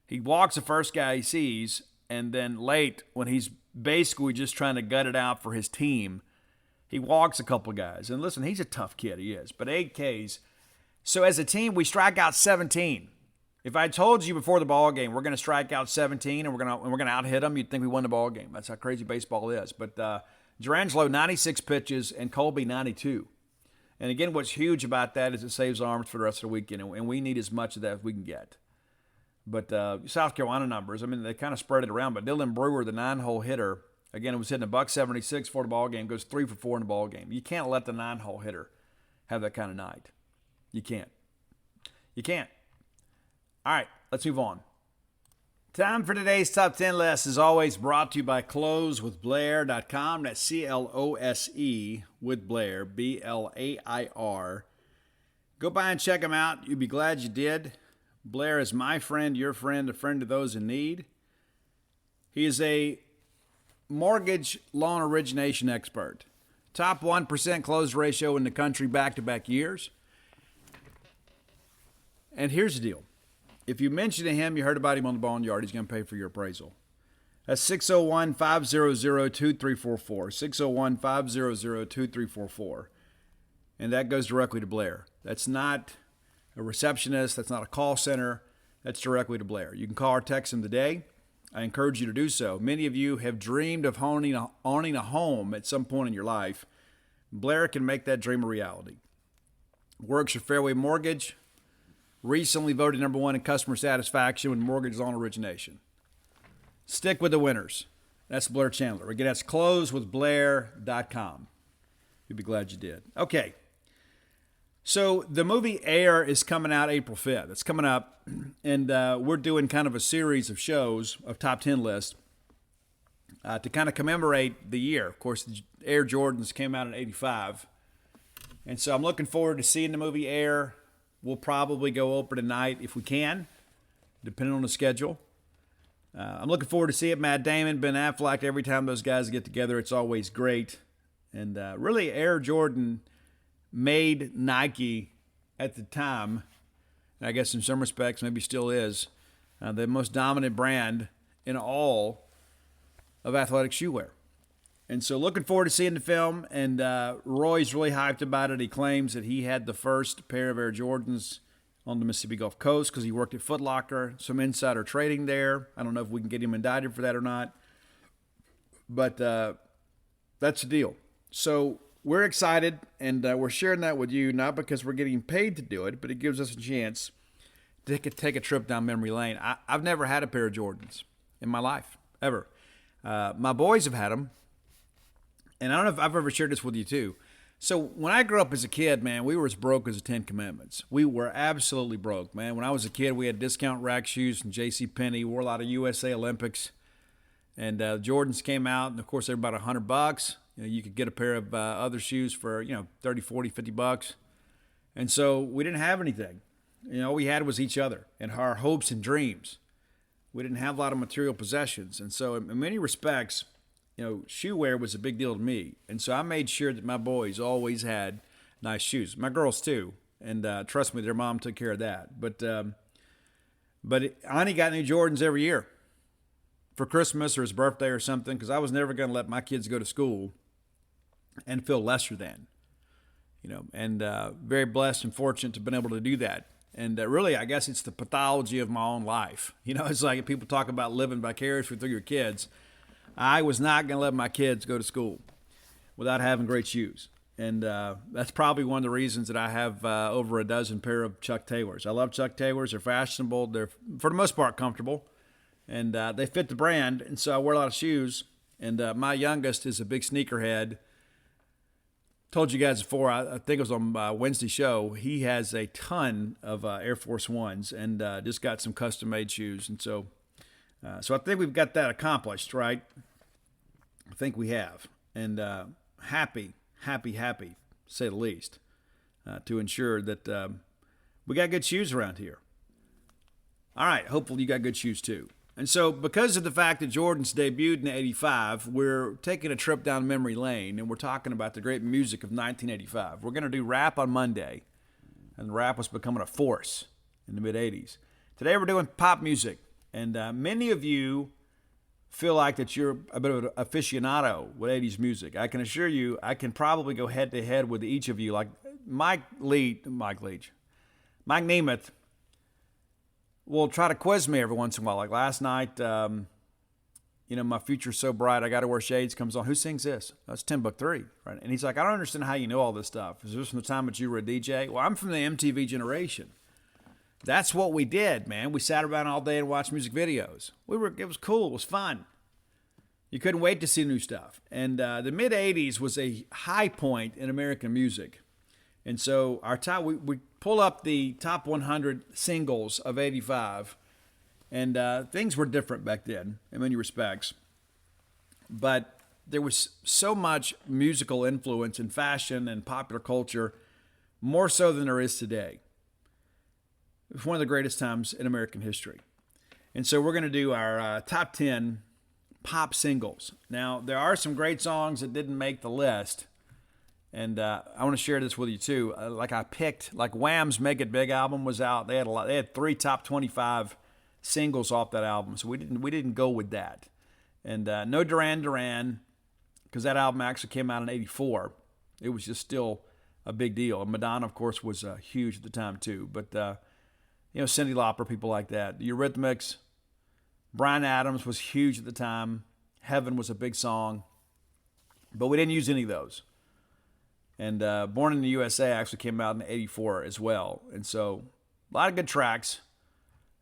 S5: He walks the first guy he sees, and then late, when he's basically just trying to gut it out for his team, he walks a couple guys. And listen, he's a tough kid, he is. But 8 Ks. So as a team, we strike out 17. If I told you before the ball game we're going to strike out 17 and we're going to out-hit them, you'd think we won the ball game. That's how crazy baseball is. But Gerangelo, 96 pitches, and Colby, 92. And again, what's huge about that is it saves arms for the rest of the weekend, and we need as much of that as we can get. But South Carolina numbers, I mean, they kind of spread it around. But Dylan Brewer, the 9-hole hitter, again, it was hitting $176 for the ball game, goes 3 for 4 in the ball game. You can't let the 9-hole hitter have that kind of night. You can't. You can't. All right, let's move on. Time for today's Top 10 list is always brought to you by closewithblair.com. That's CLOSE with Blair, BLAIR.com. Go by and check him out. You'd be glad you did. Blair is my friend, your friend, a friend of those in need. He is a mortgage loan origination expert. Top 1% close ratio in the country back-to-back years. And here's the deal. If you mention to him you heard about him on the Boneyard, he's going to pay for your appraisal. That's 601-500-2344. 601-500-2344. And that goes directly to Blair. That's not a receptionist. That's not a call center. That's directly to Blair. You can call or text him today. I encourage you to do so. Many of you have dreamed of owning a home at some point in your life. Blair can make that dream a reality. Works for Fairway Mortgage. Recently voted number 1 in customer satisfaction with mortgage loan origination. Stick with the winners. That's Blair Chandler. Again, that's closewithblair.com. You'll be glad you did. Okay. So the movie Air is coming out April 5th. It's coming up, and we're doing kind of a series of shows of top 10 lists to kind of commemorate the year. Of course, the Air Jordans came out in 85. And so I'm looking forward to seeing the movie Air. We'll probably go open tonight if we can, depending on the schedule. I'm looking forward to see it. Matt Damon, Ben Affleck, every time those guys get together, it's always great. And really, Air Jordan made Nike at the time, and I guess in some respects maybe still is, the most dominant brand in all of athletic shoe wear. And so looking forward to seeing the film, and Roy's really hyped about it. He claims that he had the first pair of Air Jordans on the Mississippi Gulf Coast because he worked at Foot Locker, some insider trading there. I don't know if we can get him indicted for that or not, but that's the deal. So we're excited, and we're sharing that with you, not because we're getting paid to do it, but it gives us a chance to take a trip down memory lane. I've never had a pair of Jordans in my life, ever. My boys have had them. And I don't know if I've ever shared this with you too. So when I grew up as a kid, man, we were as broke as the 10 Commandments. We were absolutely broke, man. When I was a kid, we had discount rack shoes from JCPenney, wore a lot of USA Olympics. And Jordans came out, and of course, they were about $100. You could get a pair of other shoes for, 30, 40, 50 bucks. And so we didn't have anything. All we had was each other and our hopes and dreams. We didn't have a lot of material possessions. And so in many respects, shoe wear was a big deal to me. And so I made sure that my boys always had nice shoes. My girls too. And trust me, their mom took care of that. But Ani got new Jordans every year for Christmas or his birthday or something, because I was never going to let my kids go to school and feel lesser than. And very blessed and fortunate to have been able to do that. And really, I guess it's the pathology of my own life. It's like people talk about living vicariously through your kids. I was not going to let my kids go to school without having great shoes. And that's probably one of the reasons that I have over a dozen pair of Chuck Taylors. I love Chuck Taylors. They're fashionable. They're, for the most part, comfortable. And they fit the brand. And so I wear a lot of shoes. And my youngest is a big sneakerhead. Told you guys before, I think it was on Wednesday show, he has a ton of Air Force Ones and just got some custom-made shoes. And so I think we've got that accomplished, right? I think we have. And happy, to say the least, to ensure that we got good shoes around here. All right, hopefully you got good shoes too. And so because of the fact that Jordan's debuted in 85, we're taking a trip down memory lane, and we're talking about the great music of 1985. We're going to do rap on Monday, and rap was becoming a force in the mid-'80s. Today we're doing pop music. And many of you feel like that you're a bit of an aficionado with 80s music. I can assure you, I can probably go head-to-head with each of you. Like Mike Nemeth will try to quiz me every once in a while. Like last night, My Future's So Bright, I Gotta Wear Shades comes on. Who sings this? That's Tim Book 3, right? And he's like, I don't understand how you know all this stuff. Is this from the time that you were a DJ? Well, I'm from the MTV generation. That's what we did, man. We sat around all day and watched music videos. It was cool. It was fun. You couldn't wait to see new stuff. And the mid-'80s was a high point in American music. And so our top, we pull up the top 100 singles of 85, and things were different back then in many respects. But there was so much musical influence in fashion and popular culture more so than there is today. It's one of the greatest times in American history. And so we're going to do our top 10 pop singles. Now, there are some great songs that didn't make the list. And I want to share this with you too. I picked, Wham's Make It Big album was out. They had 3 top 25 singles off that album, so we didn't go with that. And no Duran Duran, because that album actually came out in '84. It was just still a big deal. And Madonna, of course, was huge at the time too. But Cyndi Lauper, people like that. The Eurythmics, Bryan Adams was huge at the time. Heaven was a big song, but we didn't use any of those. And Born in the USA actually came out in '84 as well. And so a lot of good tracks.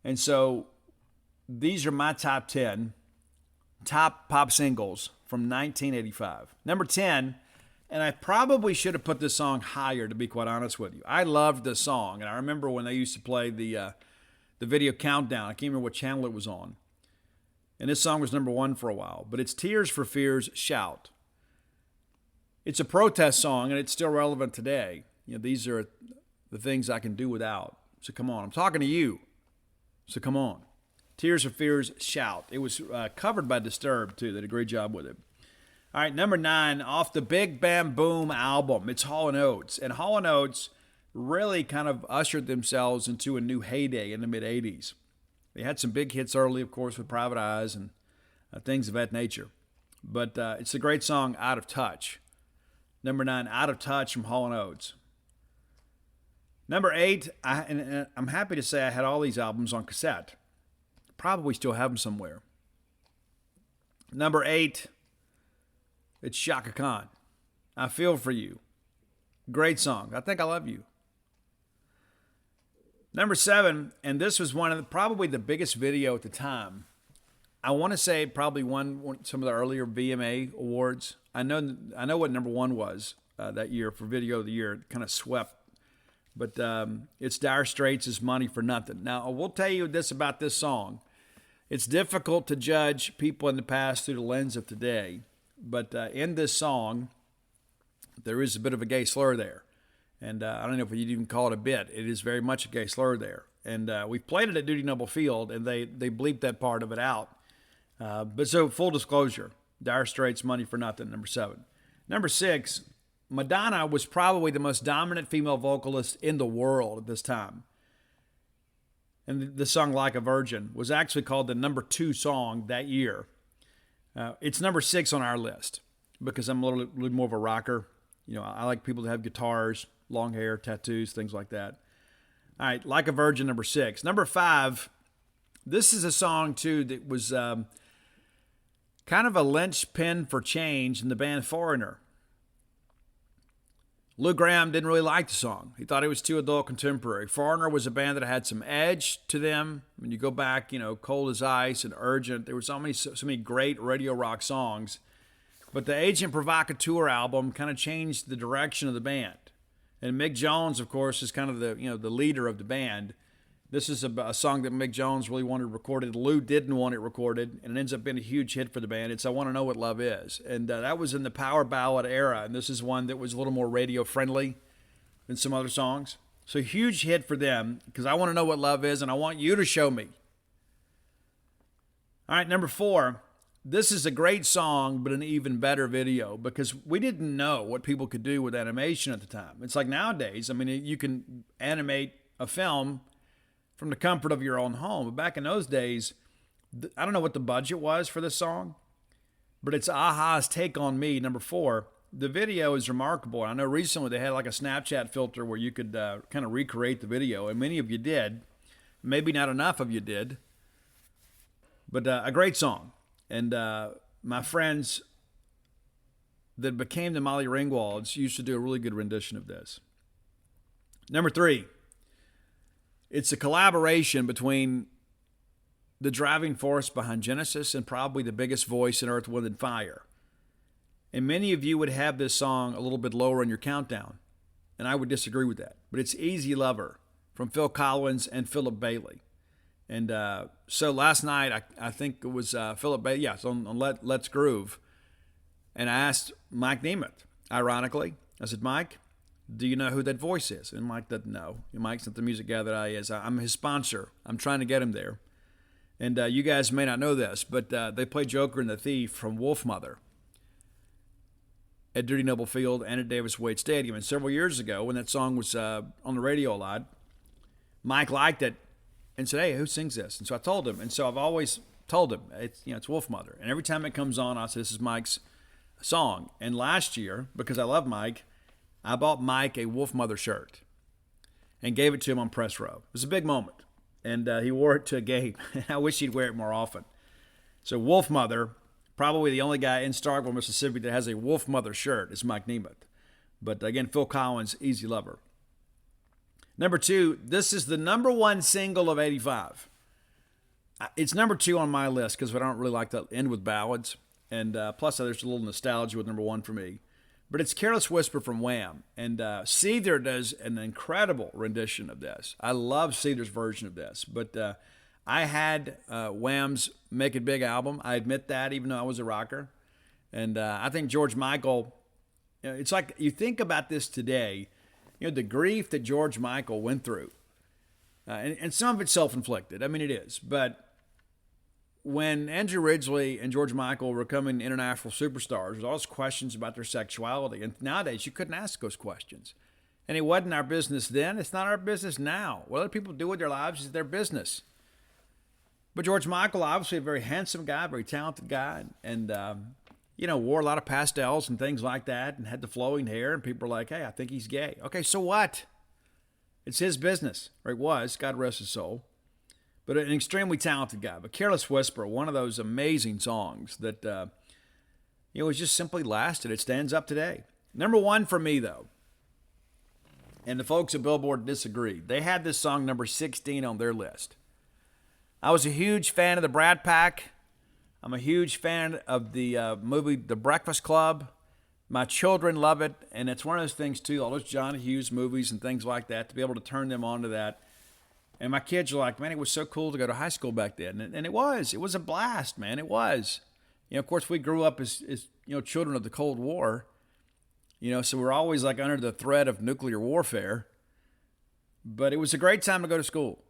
S5: And so these are my top 10 top pop singles from 1985. Number 10, and I probably should have put this song higher, to be quite honest with you. I loved the song, and I remember when they used to play the video countdown. I can't remember what channel it was on. And this song was number 1 for a while. But it's Tears for Fears, Shout. It's a protest song, and it's still relevant today. These are the things I can do without. So come on, I'm talking to you. So come on. Tears for Fears, Shout. It was covered by Disturbed, too. They did a great job with it. All right, number 9, off the Big Bam Boom album, it's Hall & Oates. And Hall & Oates really kind of ushered themselves into a new heyday in the mid-'80s. They had some big hits early, of course, with Private Eyes and things of that nature. But it's a great song, Out of Touch. Number 9, Out of Touch from Hall & Oates. Number 8, and I'm happy to say I had all these albums on cassette. Probably still have them somewhere. Number 8, it's Chaka Khan. I Feel For You. Great song. I Think I Love You. Number 7, and this was probably the biggest video at the time. I want to say it probably won some of the earlier VMA awards. I know what number 1 was that year for Video of the Year. It kind of swept. But it's Dire Straits' Money for Nothing. Now, I will tell you this about this song. It's difficult to judge people in the past through the lens of today. But in this song, there is a bit of a gay slur there. And I don't know if you'd even call it a bit. It is very much a gay slur there. And we played it at Duty Noble Field, and they bleeped that part of it out. But so, full disclosure, Dire Straits' Money for Nothing, number 7. Number 6, Madonna was probably the most dominant female vocalist in the world at this time. And the song Like a Virgin was actually called the number 2 song that year. It's number 6 on our list because I'm a little more of a rocker. I like people that have guitars, long hair, tattoos, things like that. All right, Like a Virgin, number 6. Number 5, this is a song, too, that was kind of a linchpin for change in the band Foreigner. Lou Gramm didn't really like the song. He thought it was too adult contemporary. Foreigner was a band that had some edge to them. When you go back, Cold as Ice and Urgent, there were so many great radio rock songs. But the Agent Provocateur album kind of changed the direction of the band. And Mick Jones, of course, is kind of the leader of the band. This is a song that Mick Jones really wanted recorded. Lou didn't want it recorded, and it ends up being a huge hit for the band. It's I Want to Know What Love Is. And that was in the power ballad era, and this is one that was a little more radio-friendly than some other songs. So huge hit for them, because I want to know what love is, and I want you to show me. All right, number 4. This is a great song, but an even better video, because we didn't know what people could do with animation at the time. It's like nowadays, you can animate a film from the comfort of your own home. But back in those days, I don't know what the budget was for this song, but it's a-ha's Take On Me, number 4. The video is remarkable. I know recently they had like a Snapchat filter where you could kind of recreate the video, and many of you did. Maybe not enough of you did, but a great song. And my friends that became the Molly Ringwalds used to do a really good rendition of this. Number 3. It's a collaboration between the driving force behind Genesis and probably the biggest voice in Earth, Wind & Fire. And many of you would have this song a little bit lower in your countdown, and I would disagree with that. But it's Easy Lover from Phil Collins and Philip Bailey. And so last night, I think it was Philip Bailey, yes, on Let's Groove. And I asked Mike Nemeth, ironically, I said, Mike, do you know who that voice is? And Mike doesn't know. Mike's not the music guy that I is. I'm his sponsor. I'm trying to get him there. And you guys may not know this, but they play Joker and the Thief from Wolfmother at Duty Noble Field and at Davis Wade Stadium. And several years ago, when that song was on the radio a lot, Mike liked it and said, "Hey, who sings this?" And so I told him. And so I've always told him, it's Wolfmother. And every time it comes on, I say, this is Mike's song. And last year, because I love Mike, I bought Mike a Wolfmother shirt and gave it to him on press row. It was a big moment. And he wore it to a game. I wish he'd wear it more often. So Wolfmother, probably the only guy in Starkville, Mississippi that has a Wolfmother shirt is Mike Nemeth. But again, Phil Collins, Easy Lover. Number 2, this is the number 1 single of 85. It's number 2 on my list because I don't really like to end with ballads. And plus there's a little nostalgia with number 1 for me. But it's Careless Whisper from Wham. And Seether does an incredible rendition of this. I love Seether's version of this. But I had Wham's Make It Big album. I admit that, even though I was a rocker. And I think George Michael, it's like you think about this today, the grief that George Michael went through. And some of it's self-inflicted. I mean, it is. But when Andrew Ridgeley and George Michael were becoming international superstars, there's all these questions about their sexuality. And nowadays, you couldn't ask those questions. And it wasn't our business then. It's not our business now. What other people do with their lives is their business. But George Michael, obviously a very handsome guy, very talented guy, and wore a lot of pastels and things like that and had the flowing hair. And people were like, hey, I think he's gay. Okay, so what? It's his business, or it was. God rest his soul. But an extremely talented guy. But Careless Whisper, one of those amazing songs that, has just simply lasted. It stands up today. Number 1 for me, though, and the folks at Billboard disagreed. They had this song number 16 on their list. I was a huge fan of the Brat Pack. I'm a huge fan of the movie The Breakfast Club. My children love it, and it's one of those things, too, all those John Hughes movies and things like that, to be able to turn them on to that. And my kids are like, man, it was so cool to go to high school back then. And it was. It was a blast, man. It was. Of course, we grew up as children of the Cold War. So we're always like under the threat of nuclear warfare. But it was a great time to go to school.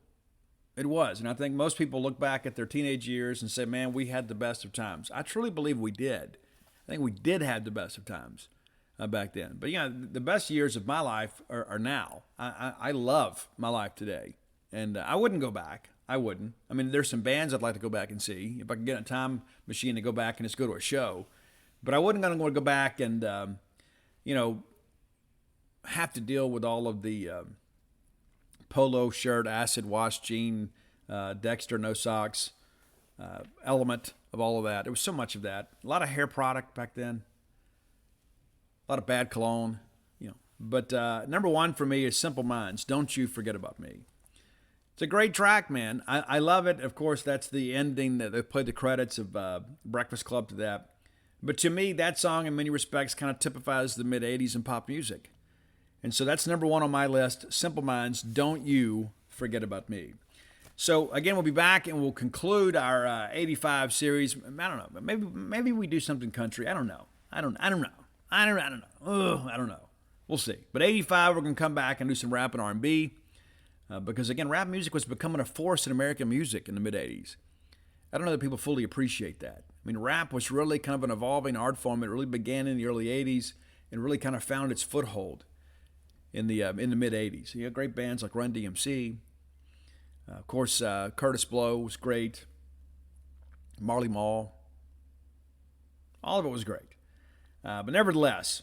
S5: It was. And I think most people look back at their teenage years and say, man, we had the best of times. I truly believe we did. I think we did have the best of times back then. But, the best years of my life are now. I love my life today. And I wouldn't go back. I wouldn't. I mean, there's some bands I'd like to go back and see. If I could get a time machine to go back and just go to a show. But I wouldn't want to go back and, have to deal with all of the polo shirt, acid wash jean, Dexter, no socks, element of all of that. There was so much of that. A lot of hair product back then. A lot of bad cologne, But number 1 for me is Simple Minds, Don't You Forget About Me. It's a great track, man. I love it. Of course, that's the ending that they played the credits of Breakfast Club to that. But to me, that song in many respects kind of typifies the mid-'80s in pop music. And so that's number 1 on my list, Simple Minds, Don't You Forget About Me. So again, we'll be back and we'll conclude our 85 series. I don't know. Maybe we do something country. I don't know. I don't know. I don't know. We'll see. But 85, we're going to come back and do some rap and R&B. Because, again, rap music was becoming a force in American music in the mid-'80s. I don't know that people fully appreciate that. I mean, rap was really kind of an evolving art form. It really began in the early 80s and really kind of found its foothold in the mid-'80s. You had great bands like Run DMC. Of course, Curtis Blow was great. Marley Marl. All of it was great. But nevertheless,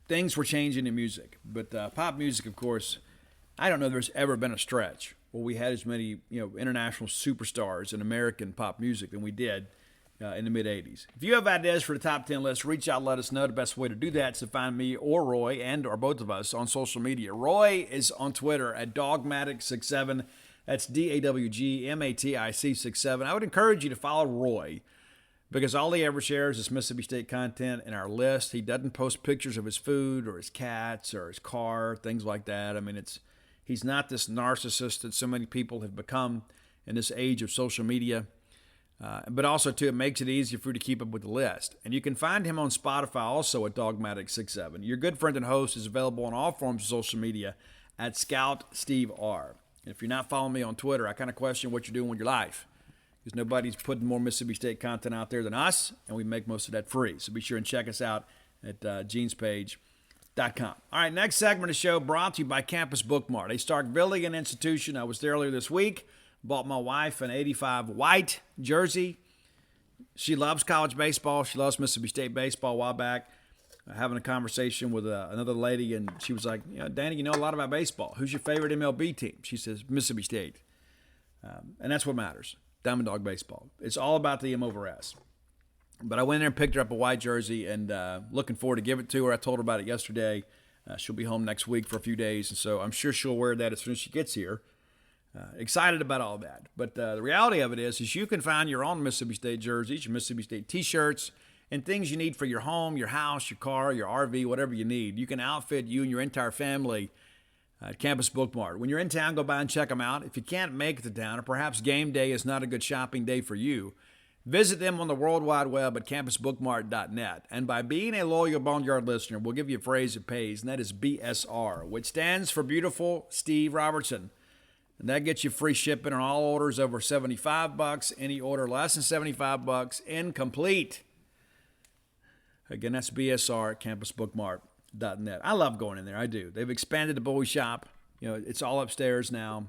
S5: things were changing in music. But pop music, of course, I don't know there's ever been a stretch where we had as many, international superstars in American pop music than we did in the mid-'80s. If you have ideas for the top 10 list, reach out, let us know. The best way to do that is to find me or Roy or both of us on social media. Roy is on Twitter at Dogmatic67. That's DAWGMATIC 67. I would encourage you to follow Roy because all he ever shares is Mississippi State content in our list. He doesn't post pictures of his food or his cats or his car, things like that. I mean, he's not this narcissist that so many people have become in this age of social media. But also, too, it makes it easier for you to keep up with the list. And you can find him on Spotify also at Dogmatic67. Your good friend and host is available on all forms of social media at Scout Steve R. And if you're not following me on Twitter, I kind of question what you're doing with your life, because nobody's putting more Mississippi State content out there than us, and we make most of that free. So be sure and check us out at genespage.com. All right, next segment of the show brought to you by Campus Bookmart, a Starkvillian institution. I was there earlier this week. Bought my wife an 85 white jersey. She loves college baseball. She loves Mississippi State baseball. A while back, having a conversation with another lady, and she was like, Danny, you know a lot about baseball. Who's your favorite MLB team? She says, Mississippi State. And that's what matters, Diamond Dog baseball. It's all about the M over S. But I went in there and picked her up a white jersey, and looking forward to give it to her. I told her about it yesterday. She'll be home next week for a few days, and so I'm sure she'll wear that as soon as she gets here. Excited about all that. But the reality of it is you can find your own Mississippi State jerseys, your Mississippi State T-shirts, and things you need for your home, your house, your car, your RV, whatever you need. You can outfit you and your entire family at Campus Bookmart. When you're in town, go by and check them out. If you can't make it to town, or perhaps game day is not a good shopping day for you, visit them on the World Wide Web at campusbookmart.net. And by being a loyal Boneyard listener, we'll give you a phrase that pays, and that is BSR, which stands for Beautiful Steve Robertson. And that gets you free shipping on all orders over $75. Any order less than $75, incomplete. Again, that's BSR at campusbookmart.net. I love going in there. I do. They've expanded the Bowie shop. It's all upstairs now.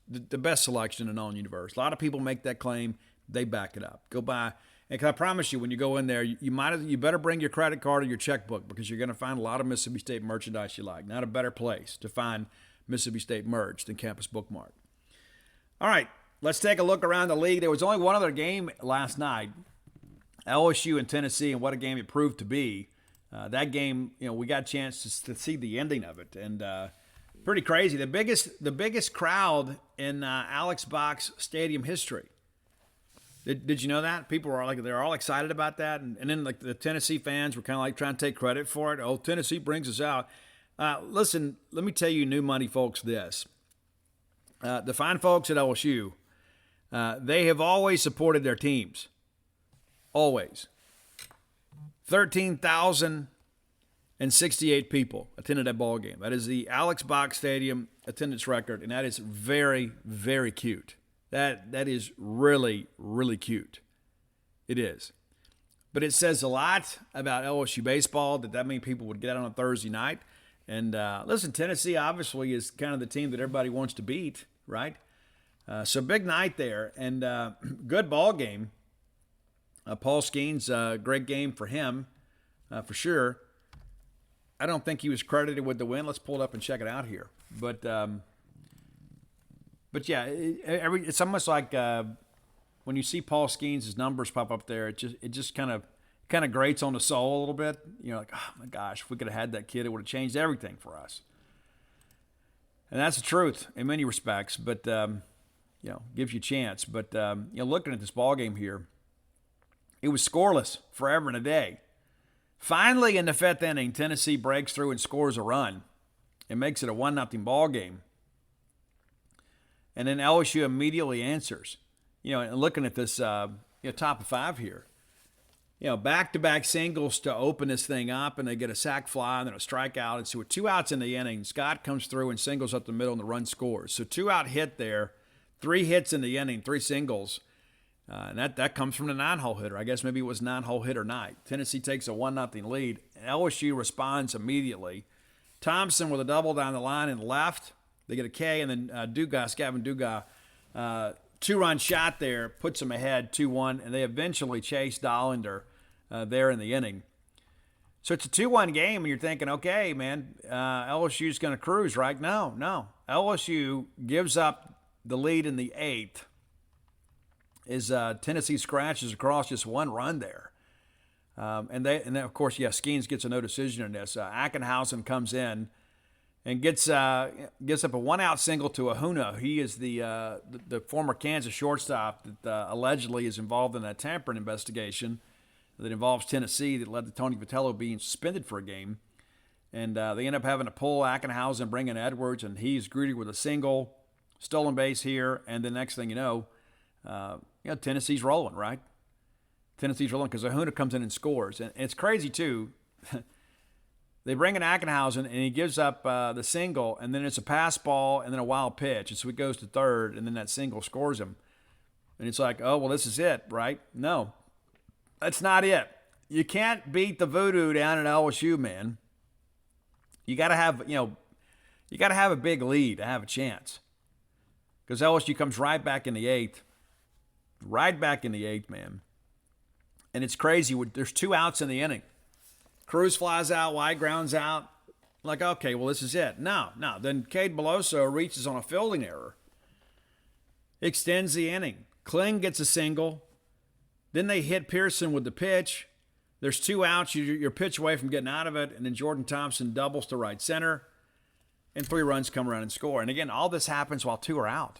S5: The best selection in the known universe. A lot of people make that claim. They back it up. Go by. And I promise you, when you go in there, you better bring your credit card or your checkbook, because you're going to find a lot of Mississippi State merchandise you like. Not a better place to find Mississippi State merch than Campus Bookmart. All right, let's take a look around the league. There was only one other game last night, LSU and Tennessee, and what a game it proved to be. That game, we got a chance to see the ending of it, and pretty crazy. The biggest crowd in Alex Box Stadium history. Did you know that? People were they're all excited about that, and then the Tennessee fans were kind of trying to take credit for it. Oh, Tennessee brings us out. Listen, let me tell you, new money folks, this. The fine folks at LSU, they have always supported their teams. Always. 13,068 people attended that ball game. That is the Alex Box Stadium attendance record, and that is very, very cute. That is really, really cute. It is. But it says a lot about LSU baseball that many people would get out on a Thursday night. And listen, Tennessee obviously is kind of the team that everybody wants to beat, right? So big night there, and good ball game. Paul Skeens, great game for him, for sure. I don't think he was credited with the win. Let's pull it up and check it out here. But yeah, it's almost like when you see Paul Skeens' numbers pop up there, it just kind of grates on the soul a little bit. Like, oh my gosh, if we could have had that kid, it would have changed everything for us. And that's the truth in many respects, but gives you a chance. But looking at this ball game here, it was scoreless forever and a day. Finally, in the fifth inning, Tennessee breaks through and scores a run. It makes it a 1-0 ball game. And then LSU immediately answers. And looking at this top of five here, back-to-back singles to open this thing up, and they get a sac fly and then a strikeout. And so with 2 outs in the inning, Scott comes through and singles up the middle, and the run scores. So 2-out hit there, 3 hits in the inning, 3 singles. And that comes from the 9-hole hitter. I guess maybe it was 9-hole hitter night. Tennessee takes a 1-0 lead. LSU responds immediately. Thompson with a double down the line and left. They get a K, and then Scavin Dugas, 2-run shot there, puts them ahead 2-1, and they eventually chase Dollander there in the inning. So it's a 2-1 game, and you're thinking, okay, man, LSU's going to cruise, right? No. LSU gives up the lead in the 8th as Tennessee scratches across just 1 run there. And then, of course, Skeens gets a no decision in this. Ackenhausen comes in and gets up a 1-out single to Ahuna. He is the former Kansas shortstop that allegedly is involved in that tampering investigation that involves Tennessee that led to Tony Vitello being suspended for a game. And they end up having to pull Ackenhausen, bring in Edwards, and he's greeted with a single, stolen base here, and the next thing you know, Tennessee's rolling, right? Tennessee's rolling because Ahuna comes in and scores. And it's crazy, too. They bring in Ackenhausen, and he gives up the single, and then it's a pass ball and then a wild pitch. And so he goes to third, and then that single scores him. And it's like, oh, well, this is it, right? No, that's not it. You can't beat the voodoo down at LSU, man. You got to have, you got to have a big lead to have a chance. Because LSU comes right back in the eighth. Right back in the eighth, man. And it's crazy. There's 2 outs in the inning. Cruz flies out, wide grounds out. Like, okay, well, this is it. No. Then Cade Beloso reaches on a fielding error. Extends the inning. Kling gets a single. Then they hit Pearson with the pitch. There's 2 outs. You're pitch away from getting out of it. And then Jordan Thompson doubles to right center. And 3 runs come around and score. And again, all this happens while 2 are out.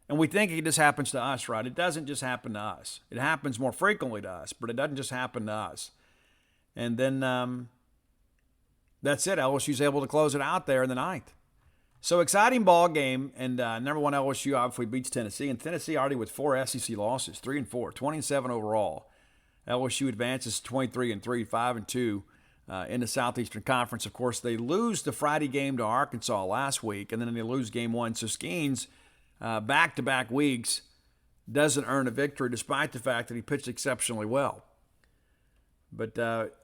S5: And we think it just happens to us, right? It doesn't just happen to us. It happens more frequently to us, but it doesn't just happen to us. And then that's it. LSU's able to close it out there in the ninth. So exciting ball game. And number 1 LSU obviously beats Tennessee. And Tennessee already with 4 SEC losses, 3-4, 20-7 overall. LSU advances 23-3, 5-2 in the Southeastern Conference. Of course, they lose the Friday game to Arkansas last week, and then they lose game 1. So Skeens, back-to-back weeks, doesn't earn a victory despite the fact that he pitched exceptionally well. But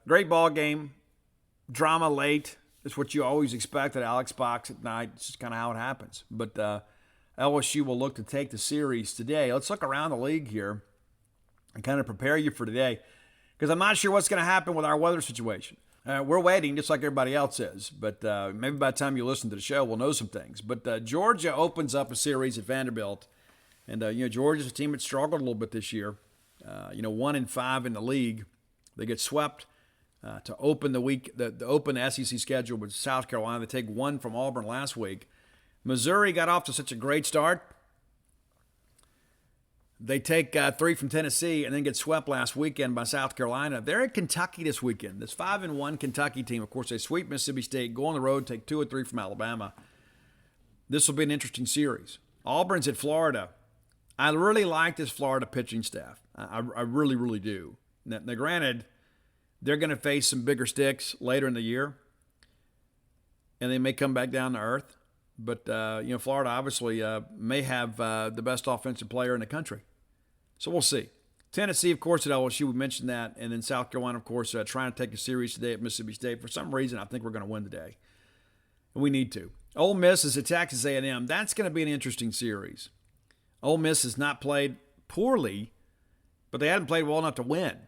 S5: great ball game, drama late. It's what you always expect at Alex Box at night. It's just kind of how it happens. But LSU will look to take the series today. Let's look around the league here and kind of prepare you for today, because I'm not sure what's going to happen with our weather situation. We're waiting just like everybody else is, but maybe by the time you listen to the show, we'll know some things. But Georgia opens up a series at Vanderbilt, and Georgia's a team that struggled a little bit this year. 1-5 in the league. They get swept to open the open SEC schedule with South Carolina. They take 1 from Auburn last week. Missouri got off to such a great start. They take 3 from Tennessee and then get swept last weekend by South Carolina. They're at Kentucky this weekend. This 5-1 Kentucky team, of course, they sweep Mississippi State, go on the road, take 2 or 3 from Alabama. This will be an interesting series. Auburn's at Florida. I really like this Florida pitching staff. I really, really do. Now, granted, they're going to face some bigger sticks later in the year, and they may come back down to earth. But, Florida obviously may have the best offensive player in the country. So we'll see. Tennessee, of course, at LSU, we mentioned that. And then South Carolina, of course, trying to take a series today at Mississippi State. For some reason, I think we're going to win today. And we need to. Ole Miss is at Texas A&M. That's going to be an interesting series. Ole Miss has not played poorly, but they haven't played well enough to win.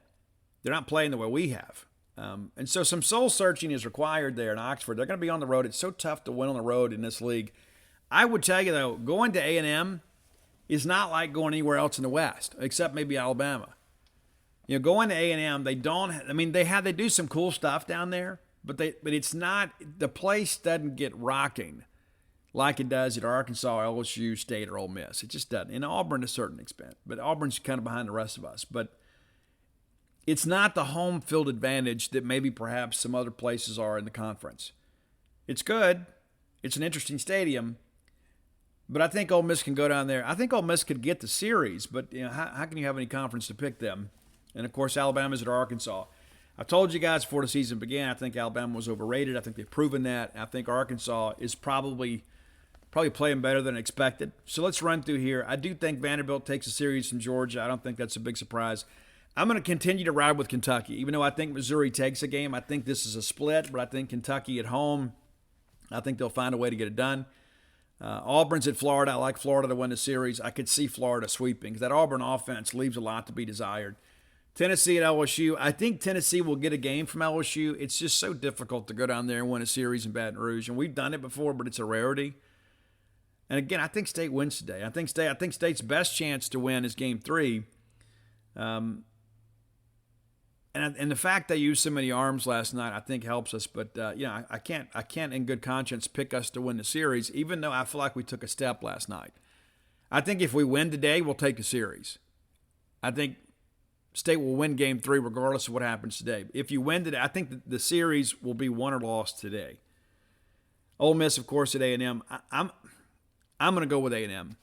S5: They're not playing the way we have. And so some soul-searching is required there in Oxford. They're going to be on the road. It's so tough to win on the road in this league. I would tell you, though, going to A&M is not like going anywhere else in the West, except maybe Alabama. Going to A&M, they do some cool stuff down there, but it's not, the place doesn't get rocking like it does at Arkansas, LSU, State, or Ole Miss. It just doesn't. In Auburn to a certain extent, but Auburn's kind of behind the rest of us. But it's not the home field advantage that maybe perhaps some other places are in the conference. It's good. It's an interesting stadium. But I think Ole Miss can go down there. I think Ole Miss could get the series, but how can you have any confidence to pick them? And, of course, Alabama's at Arkansas. I told you guys before the season began, I think Alabama was overrated. I think they've proven that. I think Arkansas is probably playing better than expected. So let's run through here. I do think Vanderbilt takes a series from Georgia. I don't think that's a big surprise. I'm going to continue to ride with Kentucky. Even though I think Missouri takes a game, I think this is a split, but I think Kentucky at home, I think they'll find a way to get it done. Auburn's at Florida. I like Florida to win the series. I could see Florida sweeping because that Auburn offense leaves a lot to be desired. Tennessee at LSU. I think Tennessee will get a game from LSU. It's just so difficult to go down there and win a series in Baton Rouge, and we've done it before, but it's a rarity. And again, I think State wins today. I think State's best chance to win is Game 3. And the fact they used so many arms last night, I think helps us. But I can't in good conscience pick us to win the series, even though I feel like we took a step last night. I think if we win today, we'll take the series. I think State will win Game 3 regardless of what happens today. If you win today, I think the series will be won or lost today. Ole Miss, of course, at A&M. I'm going to go with A&M.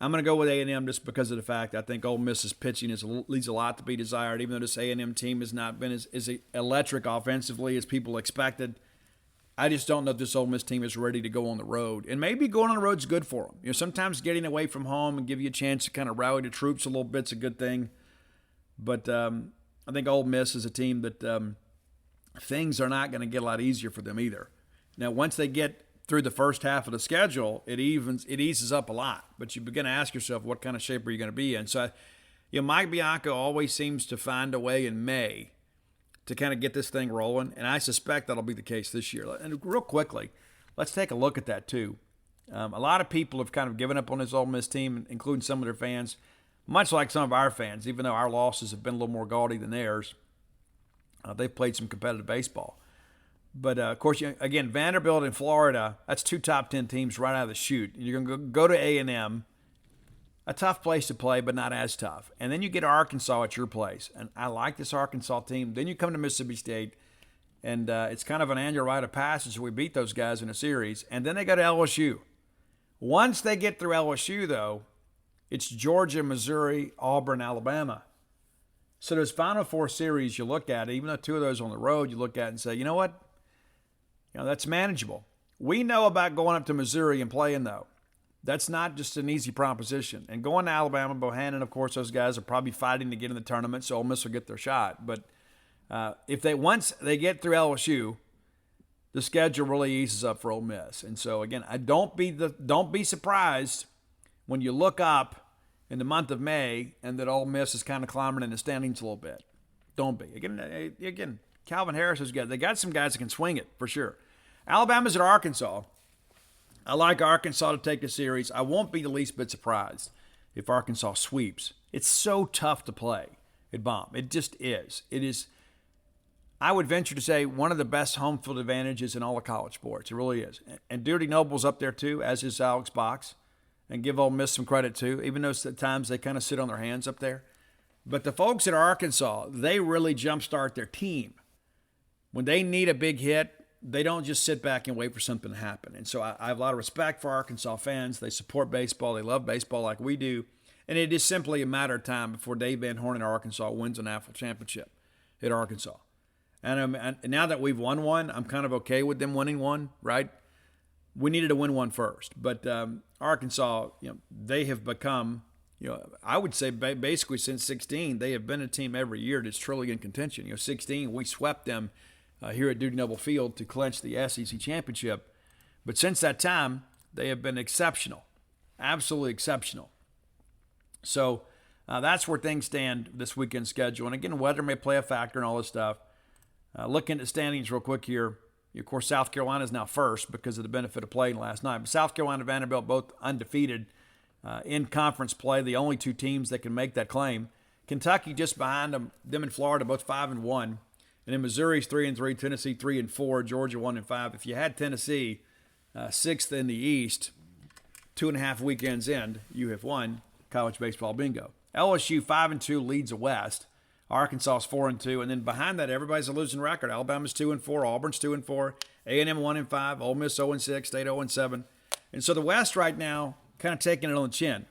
S5: I'm going to go with A&M just because of the fact I think Ole Miss's pitching leaves a lot to be desired, even though this A&M team has not been as electric offensively as people expected. I just don't know if this Ole Miss team is ready to go on the road. And maybe going on the road is good for them. Sometimes getting away from home and give you a chance to kind of rally the troops a little bit's a good thing. But I think Ole Miss is a team that things are not going to get a lot easier for them either. Now, once they get through the first half of the schedule, it eases up a lot. But you begin to ask yourself, what kind of shape are you going to be in? So, Mike Bianco always seems to find a way in May to kind of get this thing rolling, and I suspect that'll be the case this year. And real quickly, let's take a look at that too. A lot of people have kind of given up on this Ole Miss team, including some of their fans, much like some of our fans, even though our losses have been a little more gaudy than theirs. They've played some competitive baseball. But, of course, again, Vanderbilt and Florida, that's 2 top 10 teams right out of the chute. You're going to go to A&M, a tough place to play, but not as tough. And then you get Arkansas at your place. And I like this Arkansas team. Then you come to Mississippi State, and it's kind of an annual rite of passage. We beat those guys in a series. And then they go to LSU. Once they get through LSU, though, it's Georgia, Missouri, Auburn, Alabama. So those Final Four series you look at, even though 2 of those on the road, you look at and say, you know what? That's manageable. We know about going up to Missouri and playing, though. That's not just an easy proposition. And going to Alabama, Bohannon, of course, those guys are probably fighting to get in the tournament, so Ole Miss will get their shot. But once they get through LSU, the schedule really eases up for Ole Miss. And so, again, don't be surprised when you look up in the month of May and that Ole Miss is kind of climbing in the standings a little bit. Don't be. Again, Calvin Harris has got – they got some guys that can swing it for sure. Alabama's at Arkansas. I like Arkansas to take the series. I won't be the least bit surprised if Arkansas sweeps. It's so tough to play at Baum. It just is. It is, I would venture to say, one of the best home field advantages in all of college sports. It really is. And Duty Noble's up there too, as is Alex Box. And give Ole Miss some credit too, even though at times they kind of sit on their hands up there. But the folks at Arkansas, they really jumpstart their team. When they need a big hit, they don't just sit back and wait for something to happen. And so I have a lot of respect for Arkansas fans. They support baseball. They love baseball like we do. And it is simply a matter of time before Dave Van Horn in Arkansas wins an national championship at Arkansas. And now that we've won one, I'm kind of okay with them winning one, right? We needed to win one first. But Arkansas, they have become, I would say basically since 16, they have been a team every year that's truly in contention. 16, we swept them here at Duty Noble Field to clinch the SEC championship. But since that time, they have been exceptional, absolutely exceptional. So that's where things stand this weekend schedule. And again, weather may play a factor and all this stuff. Looking at the standings real quick here. Of course, South Carolina is now first because of the benefit of playing last night. But South Carolina and Vanderbilt both undefeated in conference play, the only 2 teams that can make that claim. Kentucky just behind them and Florida both 5-1. And then Missouri's 3-3, Tennessee 3-4, Georgia 1-5. If you had Tennessee 6th in the East, 2.5 weekends in, you have won college baseball bingo. LSU 5-2 leads the West. Arkansas's 4-2, and then behind that, everybody's a losing record. Alabama's 2-4, Auburn's 2-4, A&M 1-5, Ole Miss 0-6, State 0-7, and so the West right now kind of taking it on the chin.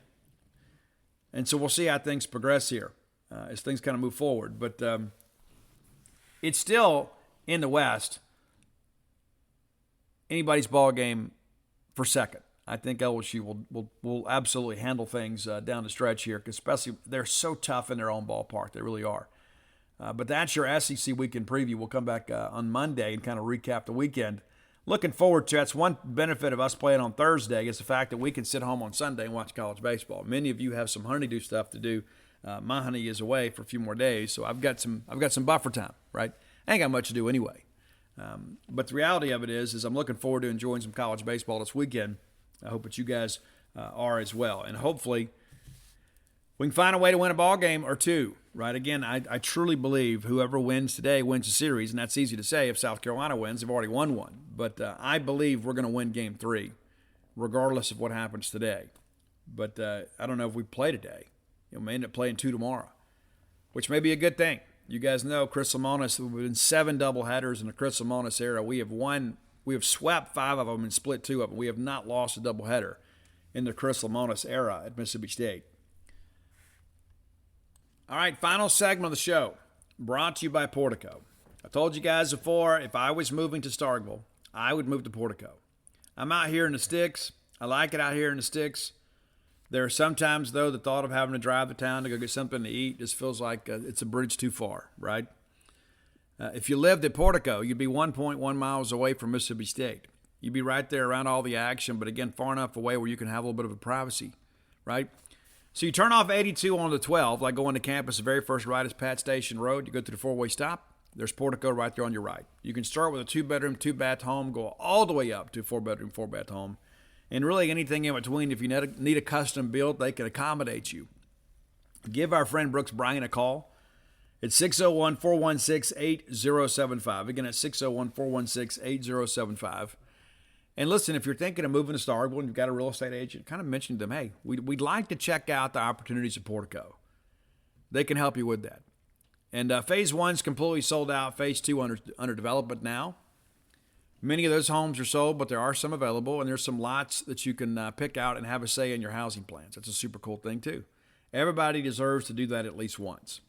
S5: And so we'll see how things progress here as things kind of move forward. But it's still in the West anybody's ball game for second. I think LSU will absolutely handle things down the stretch here, because especially they're so tough in their own ballpark. They really are. But that's your SEC weekend preview. We'll come back on Monday and kind of recap the weekend. Looking forward to it. That's one benefit of us playing on Thursday is the fact that we can sit home on Sunday and watch college baseball. Many of you have some honeydew stuff to do. My honey is away for a few more days, so I've got some buffer time, right? I ain't got much to do anyway. But the reality of it is I'm looking forward to enjoying some college baseball this weekend. I hope that you guys are as well. And hopefully we can find a way to win a ball game or two, right? Again, I truly believe whoever wins today wins the series, and that's easy to say. If South Carolina wins, they've already won one. But I believe we're going to win Game 3, regardless of what happens today. But I don't know if we play today. We may end up playing 2 tomorrow, which may be a good thing. You guys know Chris Lemonis, we've been 7 doubleheaders in the Chris Lemonis era. We have swept 5 of them and split 2 of them. We have not lost a doubleheader in the Chris Lemonis era at Mississippi State. All right, final segment of the show, brought to you by Portico. I told you guys before, if I was moving to Starkville, I would move to Portico. I'm out here in the sticks. I like it out here in the sticks. There are sometimes, though, the thought of having to drive to town to go get something to eat just feels like it's a bridge too far, right? If you lived at Portico, you'd be 1.1 miles away from Mississippi State. You'd be right there around all the action, but again, far enough away where you can have a little bit of a privacy, right? So you turn off 82 on the 12, like going to campus, the very first right is Pat Station Road. You go to the four-way stop. There's Portico right there on your right. You can start with a 2-bedroom, 2-bath home, go all the way up to a 4-bedroom, 4-bath home. And really anything in between, if you need a custom build, they can accommodate you. Give our friend Brooks Bryan a call. It's 601-416-8075. Again, it's 601-416-8075. And listen, if you're thinking of moving to Starkville and you've got a real estate agent, kind of mention to them, hey, we'd like to check out the opportunities at Portico. They can help you with that. And Phase 1's completely sold out. Phase 2 under development now. Many of those homes are sold, but there are some available, and there's some lots that you can pick out and have a say in your housing plans. That's a super cool thing, too. Everybody deserves to do that at least once.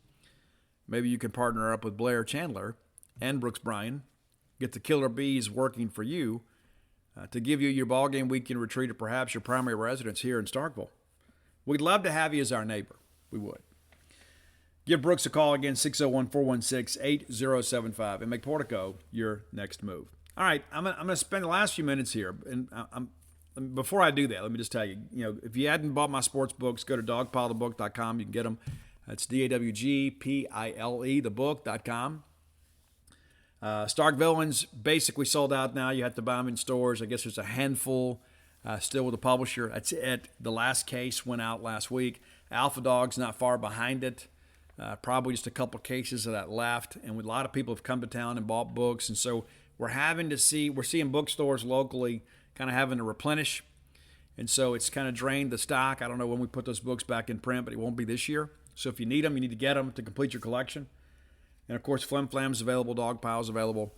S5: Maybe you can partner up with Blair Chandler and Brooks Bryan, get the killer bees working for you to give you your ballgame weekend retreat or perhaps your primary residence here in Starkville. We'd love to have you as our neighbor. We would. Give Brooks a call again, 601-416-8075, and make Portico your next move. All right, I'm going to spend the last few minutes here, and before I do that, let me just tell you, if you hadn't bought my sports books, go to dogpilethebook.com. You can get them. That's DAWGPILE, thebook.com. Stark Villains basically sold out now. You have to buy them in stores. I guess there's a handful still with the publisher. That's it. The last case went out last week. Alpha Dog's not far behind it. Probably just a couple cases of that left. And a lot of people have come to town and bought books. And so we're seeing bookstores locally kind of having to replenish. And so it's kind of drained the stock. I don't know when we put those books back in print, but it won't be this year. So if you need them, you need to get them to complete your collection. And, of course, Flim Flam's available, Dogpile's available.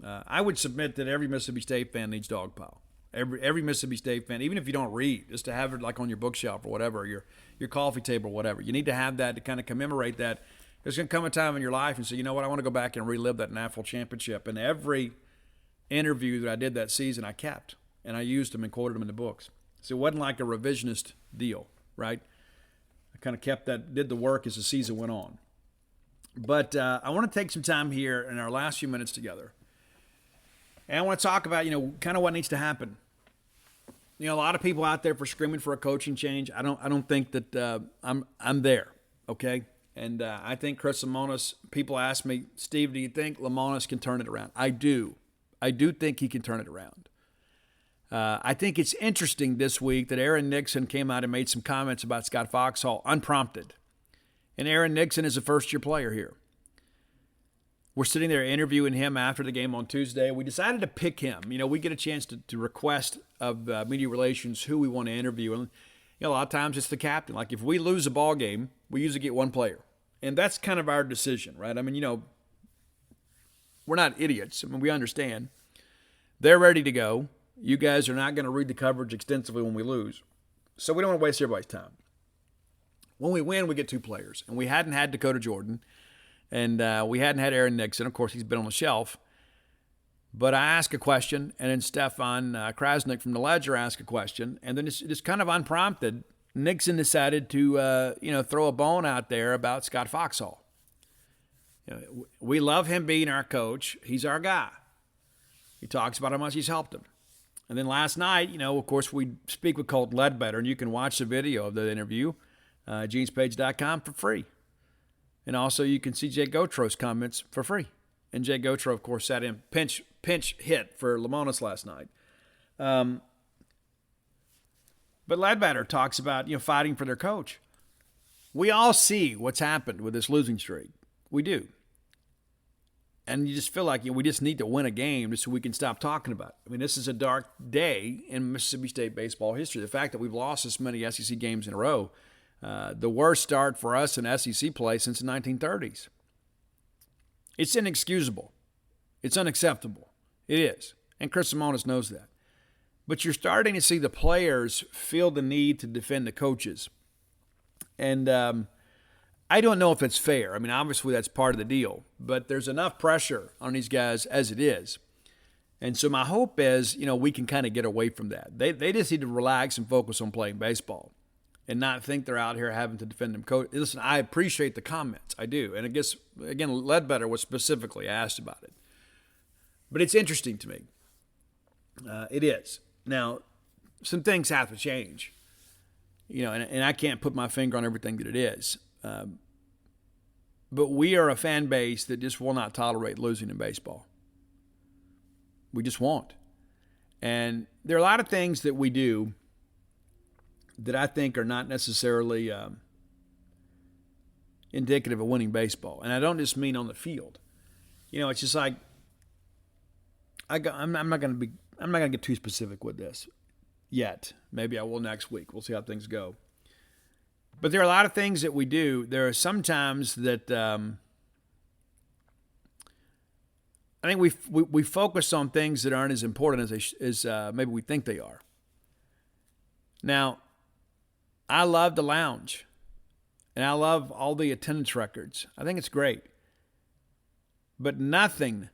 S5: I would submit that every Mississippi State fan needs Dogpile. Every Mississippi State fan, even if you don't read, just to have it like on your bookshelf or whatever, your coffee table or whatever. You need to have that to kind of commemorate that. There's going to come a time in your life and say, you know what, I want to go back and relive that national championship. And every interview that I did that season, I kept. And I used them and quoted them in the books. So it wasn't like a revisionist deal, right? I kind of kept that, did the work as the season went on. But I want to take some time here in our last few minutes together. And I want to talk about, kind of what needs to happen. A lot of people out there for screaming for a coaching change. I don't think that I'm there, okay? And I think Chris Lemonis, people ask me, Steve, do you think Lemonis can turn it around? I do. I do think he can turn it around. I think it's interesting this week that Aaron Nixon came out and made some comments about Scott Foxhall unprompted. And Aaron Nixon is a first-year player here. We're sitting there interviewing him after the game on Tuesday. We decided to pick him. We get a chance to request of media relations who we want to interview. And a lot of times it's the captain. Like if we lose a ball game, we usually get one player. And that's kind of our decision, right? I mean, we're not idiots. I mean, we understand. They're ready to go. You guys are not going to read the coverage extensively when we lose. So we don't want to waste everybody's time. When we win, we get two players. And we hadn't had Dakota Jordan. And we hadn't had Aaron Nixon. Of course, he's been on the shelf. But I asked a question, and then Stefan Krasnick from the Ledger asked a question. And then it's kind of unprompted. Nixon decided to, throw a bone out there about Scott Foxhall. We love him being our coach. He's our guy. He talks about how much he's helped him. And then last night, of course, we speak with Colt Ledbetter, and you can watch the video of the interview. genespage.com for free. And also you can see Jay Gotro's comments for free. And Jay Gotro, of course, sat in pinch hit for Lemonis last night. But Ledbetter talks about, fighting for their coach. We all see what's happened with this losing streak. We do. And you just feel like we just need to win a game just so we can stop talking about it. I mean, this is a dark day in Mississippi State baseball history. The fact that we've lost this many SEC games in a row, the worst start for us in SEC play since the 1930s. It's inexcusable. It's unacceptable. It is. And Chris Lemonis knows that. But you're starting to see the players feel the need to defend the coaches. And I don't know if it's fair. I mean, obviously that's part of the deal. But there's enough pressure on these guys as it is. And so my hope is, we can kind of get away from that. They just need to relax and focus on playing baseball and not think they're out here having to defend them. Listen, I appreciate the comments. I do. And I guess, again, Ledbetter was specifically asked about it. But it's interesting to me. It is. Now, some things have to change. And I can't put my finger on everything that it is. But we are a fan base that just will not tolerate losing in baseball. We just won't. And there are a lot of things that we do that I think are not necessarily indicative of winning baseball. And I don't just mean on the field. It's just like I'm not going to get too specific with this yet. Maybe I will next week. We'll see how things go. But there are a lot of things that we do. There are some times that I think we focus on things that aren't as important as maybe we think they are. Now, I love the lounge, and I love all the attendance records. I think it's great. But nothing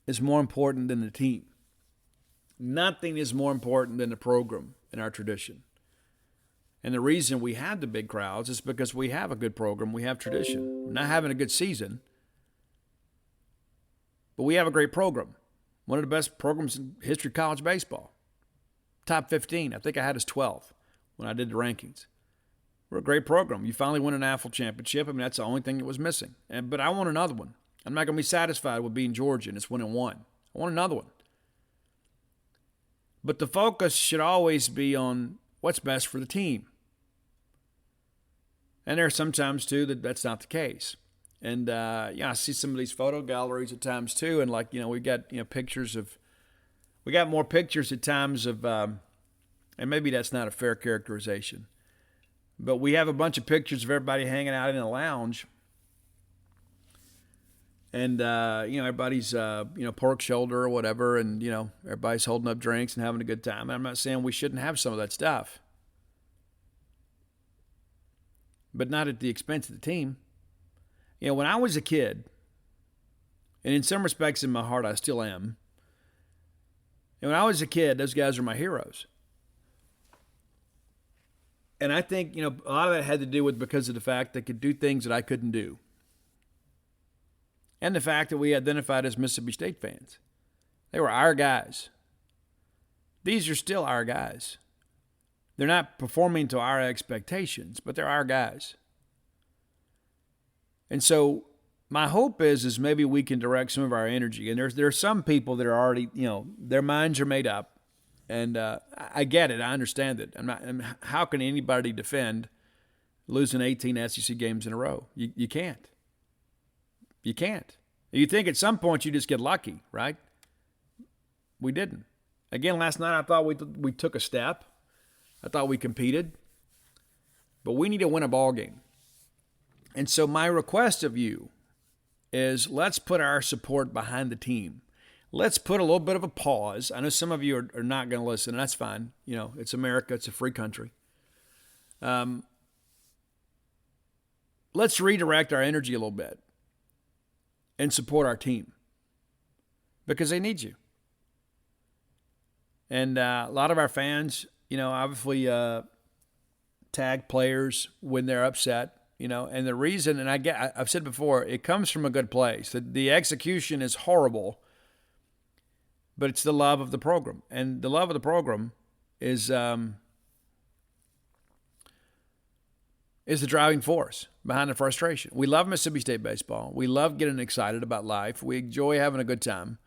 S5: is more important than the team. Nothing is more important than the program in our tradition. And the reason we have the big crowds is because we have a good program. We have tradition. We're not having a good season, but we have a great program. One of the best programs in history of college baseball. Top 15. I think I had us 12 when I did the rankings. We're a great program. You finally win an AFL championship. I mean, that's the only thing that was missing. But I want another one. I'm not going to be satisfied with being Georgia and it's 1-1. I want another one. But the focus should always be on what's best for the team. And there are sometimes, too, that's not the case. And, I see some of these photo galleries at times, too. And, we got, pictures of – we got more pictures at times of and maybe that's not a fair characterization. But we have a bunch of pictures of everybody hanging out in a lounge. And, everybody's, pork shoulder or whatever. And, everybody's holding up drinks and having a good time. And I'm not saying we shouldn't have some of that stuff. But not at the expense of the team. When I was a kid, and in some respects in my heart I still am, and when I was a kid, those guys were my heroes. And I think, a lot of that had to do with because of the fact they could do things that I couldn't do. And the fact that we identified as Mississippi State fans. They were our guys. These are still our guys. They're not performing to our expectations, but they're our guys. And so my hope is maybe we can direct some of our energy. And there are some people that are already, their minds are made up. And I get it. I understand it. How can anybody defend losing 18 SEC games in a row? You can't. You can't. You think at some point you just get lucky, right? We didn't. Again, last night I thought we took a step. I thought we competed. But we need to win a ball game. And so my request of you is let's put our support behind the team. Let's put a little bit of a pause. I know some of you are not going to listen, and that's fine. It's America. It's a free country. Let's redirect our energy a little bit and support our team because they need you. And a lot of our fans, obviously tag players when they're upset, and the reason, and I've said before, it comes from a good place. The execution is horrible, but it's the love of the program. And the love of the program is the driving force behind the frustration. We love Mississippi State baseball. We love getting excited about life. We enjoy having a good time.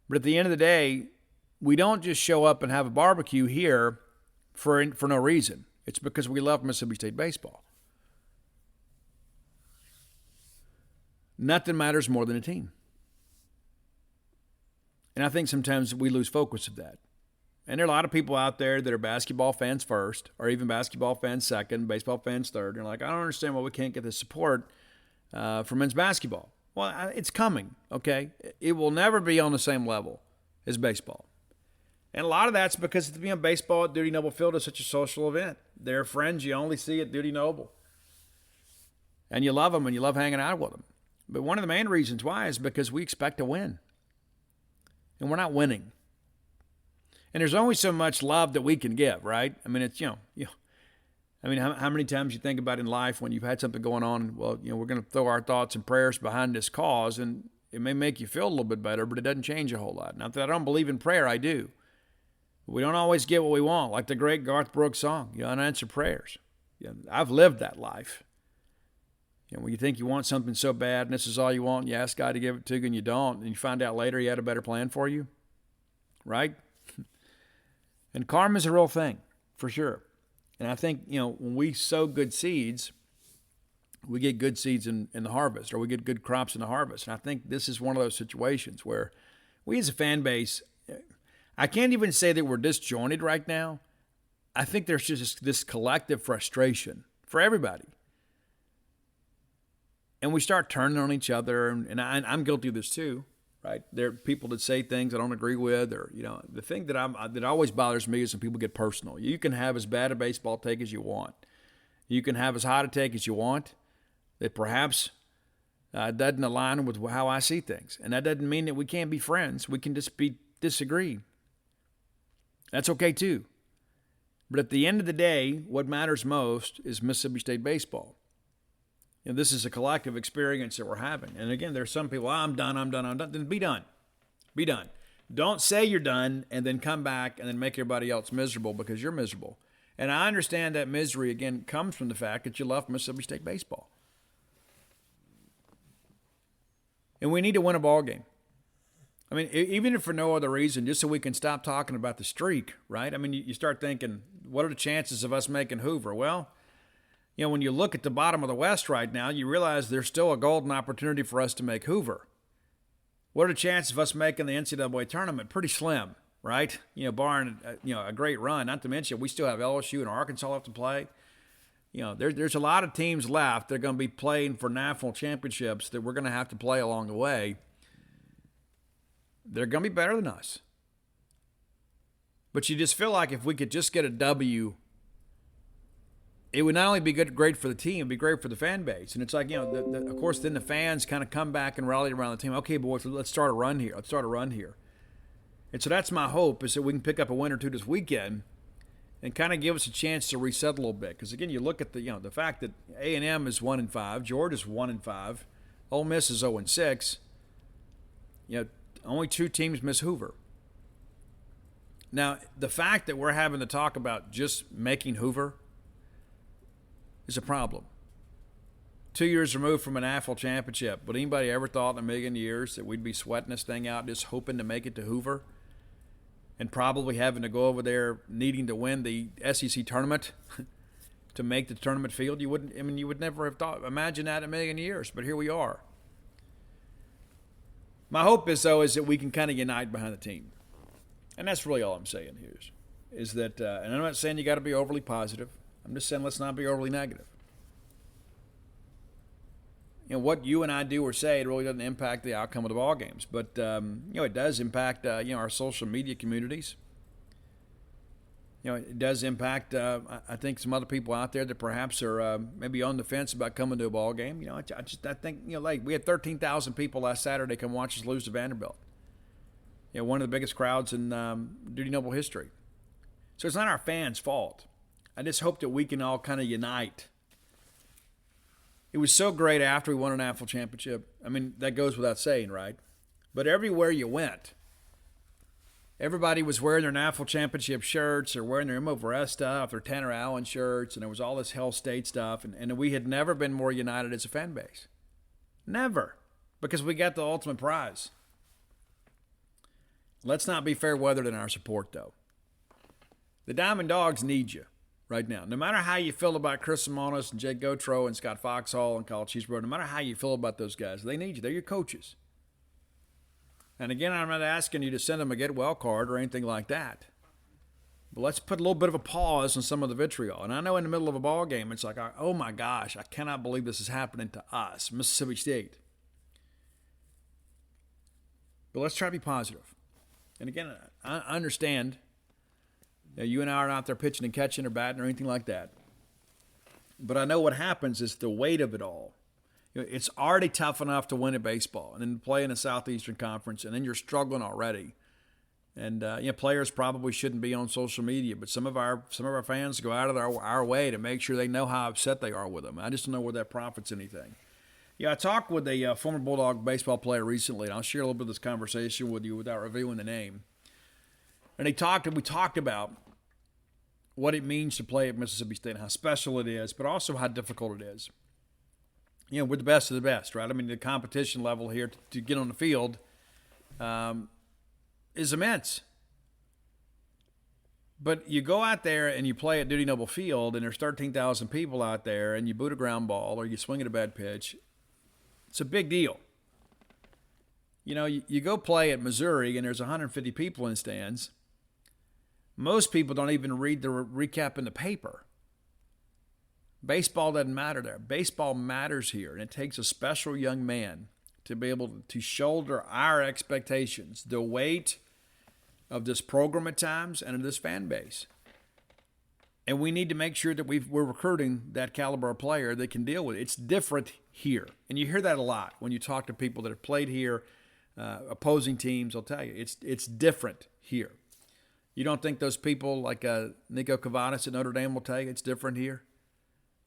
S5: But at the end of the day, we don't just show up and have a barbecue here for no reason. It's because we love Mississippi State baseball. Nothing matters more than a team. And I think sometimes we lose focus of that. And there are a lot of people out there that are basketball fans first, or even basketball fans second, baseball fans third. And they're like, I don't understand why we can't get the support for men's basketball. Well, it's coming, okay? It will never be on the same level as baseball. And a lot of that's because baseball at Dudy Noble Field is such a social event. They're friends you only see at Dudy Noble. And you love them and you love hanging out with them. But one of the main reasons why is because we expect to win. And we're not winning. And there's only so much love that we can give, right? I mean, it's, how many times you think about in life when you've had something going on, well, we're going to throw our thoughts and prayers behind this cause, and it may make you feel a little bit better, but it doesn't change a whole lot. Not that I don't believe in prayer, I do. We don't always get what we want, like the great Garth Brooks song, unanswered prayers. I've lived that life. When you think you want something so bad and this is all you want, and you ask God to give it to you and you don't, and you find out later He had a better plan for you, right? And karma is a real thing, for sure. And I think, when we sow good seeds, we get good seeds in the harvest, or we get good crops in the harvest. And I think this is one of those situations where we as a fan base, I can't even say that we're disjointed right now. I think there's just this collective frustration for everybody. And we start turning on each other, and I'm guilty of this too. Right? There are people that say things I don't agree with, or, the thing that always bothers me is when people get personal. You can have as bad a baseball take as you want. You can have as hot a take as you want that perhaps doesn't align with how I see things. And that doesn't mean that we can't be friends. We can just disagree. That's okay too. But at the end of the day, what matters most is Mississippi State baseball. This is a collective experience that we're having. And again, there's some people, I'm done. Then be done. Be done. Don't say you're done and then come back and then make everybody else miserable because you're miserable. And I understand that misery, again, comes from the fact that you love Mississippi State baseball. And we need to win a ball game. I mean, even if for no other reason, just so we can stop talking about the streak, right? I mean, you start thinking, what are the chances of us making Hoover? Well, when you look at the bottom of the West right now, you realize there's still a golden opportunity for us to make Hoover. What are the chances of us making the NCAA tournament? Pretty slim, right? Barring a great run. Not to mention we still have LSU and Arkansas left to play. There's a lot of teams left that are going to be playing for national championships that we're going to have to play along the way. They're going to be better than us. But you just feel like if we could just get a W, it would not only be great for the team, it'd be great for the fan base. And it's like, of course, then the fans kind of come back and rally around the team. Okay, boys, let's start a run here. And so that's my hope, is that we can pick up a win or two this weekend and kind of give us a chance to reset a little bit. Because again, you look at the fact that A&M is 1-5, Georgia's 1-5, Ole Miss is 0-6. Only two teams miss Hoover. Now, the fact that we're having to talk about just making Hoover is a problem. 2 years removed from a national championship, would anybody ever thought in a million years that we'd be sweating this thing out just hoping to make it to Hoover and probably having to go over there needing to win the SEC tournament to make the tournament field? You would never have imagined that in a million years, but here we are. My hope is that we can kind of unite behind the team. And that's really all I'm saying here is that, and I'm not saying you got to be overly positive. I'm just saying let's not be overly negative. What you and I do or say, it really doesn't impact the outcome of the ball games. But, it does impact, our social media communities. It does impact, I think, some other people out there that perhaps are maybe on the fence about coming to a ball game. I think, we had 13,000 people last Saturday come watch us lose to Vanderbilt. One of the biggest crowds in Dudy Noble history. So it's not our fans' fault. I just hope that we can all kind of unite. It was so great after we won a national championship. I mean, that goes without saying, right? But everywhere you went, everybody was wearing their national championship shirts or wearing their M.O.V.R.S. stuff, their Tanner Allen shirts, and there was all this Hell State stuff. And we had never been more united as a fan base. Never. Because we got the ultimate prize. Let's not be fair weathered in our support, though. The Diamond Dogs need you right now. No matter how you feel about Chris Simonis and Jake Gautreaux and Scott Foxhall and Kyle Cheesebro, no matter how you feel about those guys, they need you. They're your coaches. And again, I'm not asking you to send them a get well card or anything like that. But let's put a little bit of a pause on some of the vitriol. And I know in the middle of a ball game, it's like, oh my gosh, I cannot believe this is happening to us, Mississippi State. But let's try to be positive. And again, I understand You and I are not there pitching and catching or batting or anything like that. But I know what happens is the weight of it all. It's already tough enough to win at baseball and then play in the Southeastern Conference, and then you're struggling already. And players probably shouldn't be on social media, but some of our fans go out of our way to make sure they know how upset they are with them. I just don't know where that profits anything. I talked with a former Bulldog baseball player recently, and I'll share a little bit of this conversation with you without revealing the name. And we talked about what it means to play at Mississippi State, how special it is, but also how difficult it is. We're the best of the best, right? I mean, the competition level here to get on the field is immense. But you go out there and you play at Duty Noble Field, and there's 13,000 people out there, and you boot a ground ball or you swing at a bad pitch. It's a big deal. You go play at Missouri, and there's 150 people in the stands. Most people don't even read the recap in the paper. Baseball doesn't matter there. Baseball matters here, and it takes a special young man to be able to shoulder our expectations, the weight of this program at times and of this fan base. And we need to make sure that we're recruiting that caliber of player that can deal with it. It's different here. And you hear that a lot when you talk to people that have played here, opposing teams. They'll tell you it's different here. You don't think those people like Nico Cavadas at Notre Dame will tell you it's different here?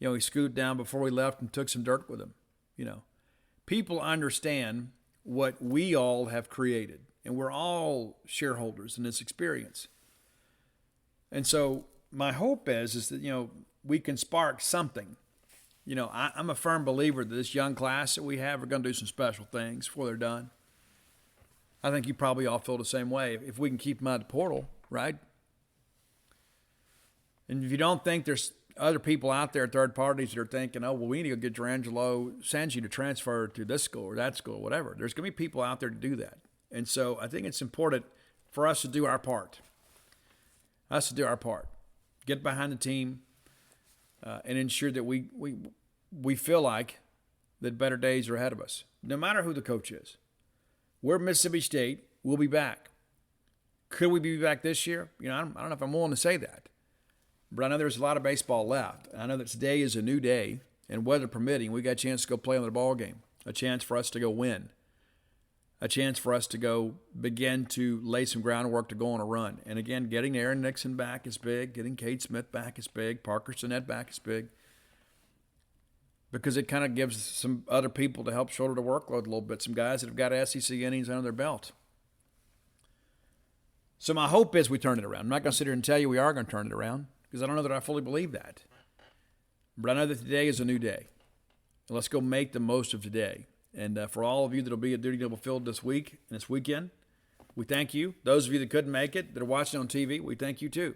S5: He scooted down before we left and took some dirt with him. People understand what we all have created, and we're all shareholders in this experience. And so my hope is that, we can spark something. I'm a firm believer that this young class that we have are going to do some special things before they're done. I think you probably all feel the same way. If we can keep them out of the portal, right? And if you don't think there's other people out there, third parties that are thinking, we need to go get Durangelo Sanji to transfer to this school or that school, or whatever. There's going to be people out there to do that. And so I think it's important for us to do our part. Get behind the team and ensure that we feel like that better days are ahead of us, no matter who the coach is. We're Mississippi State. We'll be back. Could we be back this year? I don't know if I'm willing to say that. But I know there's a lot of baseball left. I know that today is a new day, and weather permitting, we got a chance to go play on the ball game, a chance for us to go win, a chance for us to go begin to lay some groundwork to go on a run. And again, getting Aaron Nixon back is big. Getting Cade Smith back is big. Parker Sinnett back is big. Because it kind of gives some other people to help shoulder the workload a little bit, some guys that have got SEC innings under their belt. So my hope is we turn it around. I'm not going to sit here and tell you we are going to turn it around, because I don't know that I fully believe that. But I know that today is a new day. And let's go make the most of today. And for all of you that will be at Duty Noble Field this week and this weekend, we thank you. Those of you that couldn't make it, that are watching on TV, we thank you too.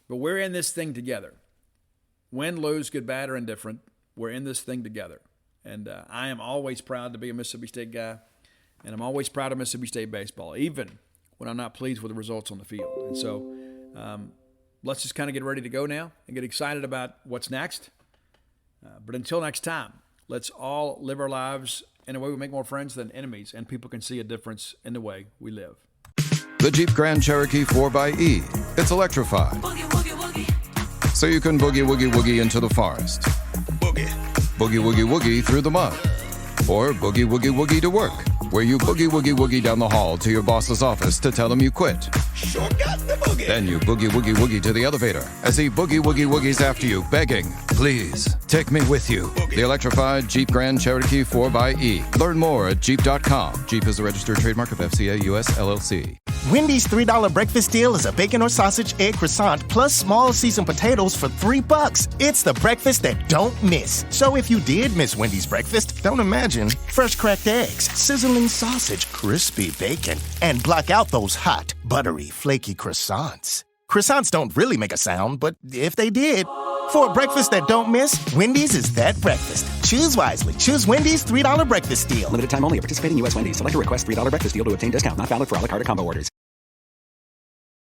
S5: But we're in this thing together. Win, lose, good, bad, or indifferent, we're in this thing together. And I am always proud to be a Mississippi State guy, and I'm always proud of Mississippi State baseball, even when I'm not pleased with the results on the field. And so let's just kind of get ready to go now and get excited about what's next. But until next time, let's all live our lives in a way we make more friends than enemies, and people can see a difference in the way we live.
S6: The Jeep Grand Cherokee 4xE. It's electrified.
S7: Boogie, woogie, woogie.
S6: So you can boogie, woogie, woogie into the forest.
S7: Boogie.
S6: Boogie, woogie, woogie through the mud. Or boogie, woogie, woogie to work, where you boogie, woogie, woogie down the hall to your boss's office to tell him you quit.
S7: Sure got the boogie.
S6: Then you boogie, woogie, woogie to the elevator as he boogie, woogie, woogies after you, begging, please, take me with you.
S7: Boogie.
S6: The electrified Jeep Grand Cherokee 4xE. Learn more at Jeep.com. Jeep is a registered trademark of FCA US LLC.
S1: Wendy's $3 breakfast deal is a bacon or sausage, egg croissant, plus small seasoned potatoes for $3. It's the breakfast that don't miss. So if you did miss Wendy's breakfast, don't imagine. Fresh cracked eggs, sizzling sausage, crispy bacon, and block out those hot, buttery, flaky croissants. Croissants don't really make a sound, but if they did, for a breakfast that don't miss, Wendy's is that breakfast. Choose wisely. Choose Wendy's $3 breakfast deal.
S2: Limited time only. Participating U.S. Wendy's. Select a request $3 breakfast deal to obtain discount. Not valid for a la carte or combo orders.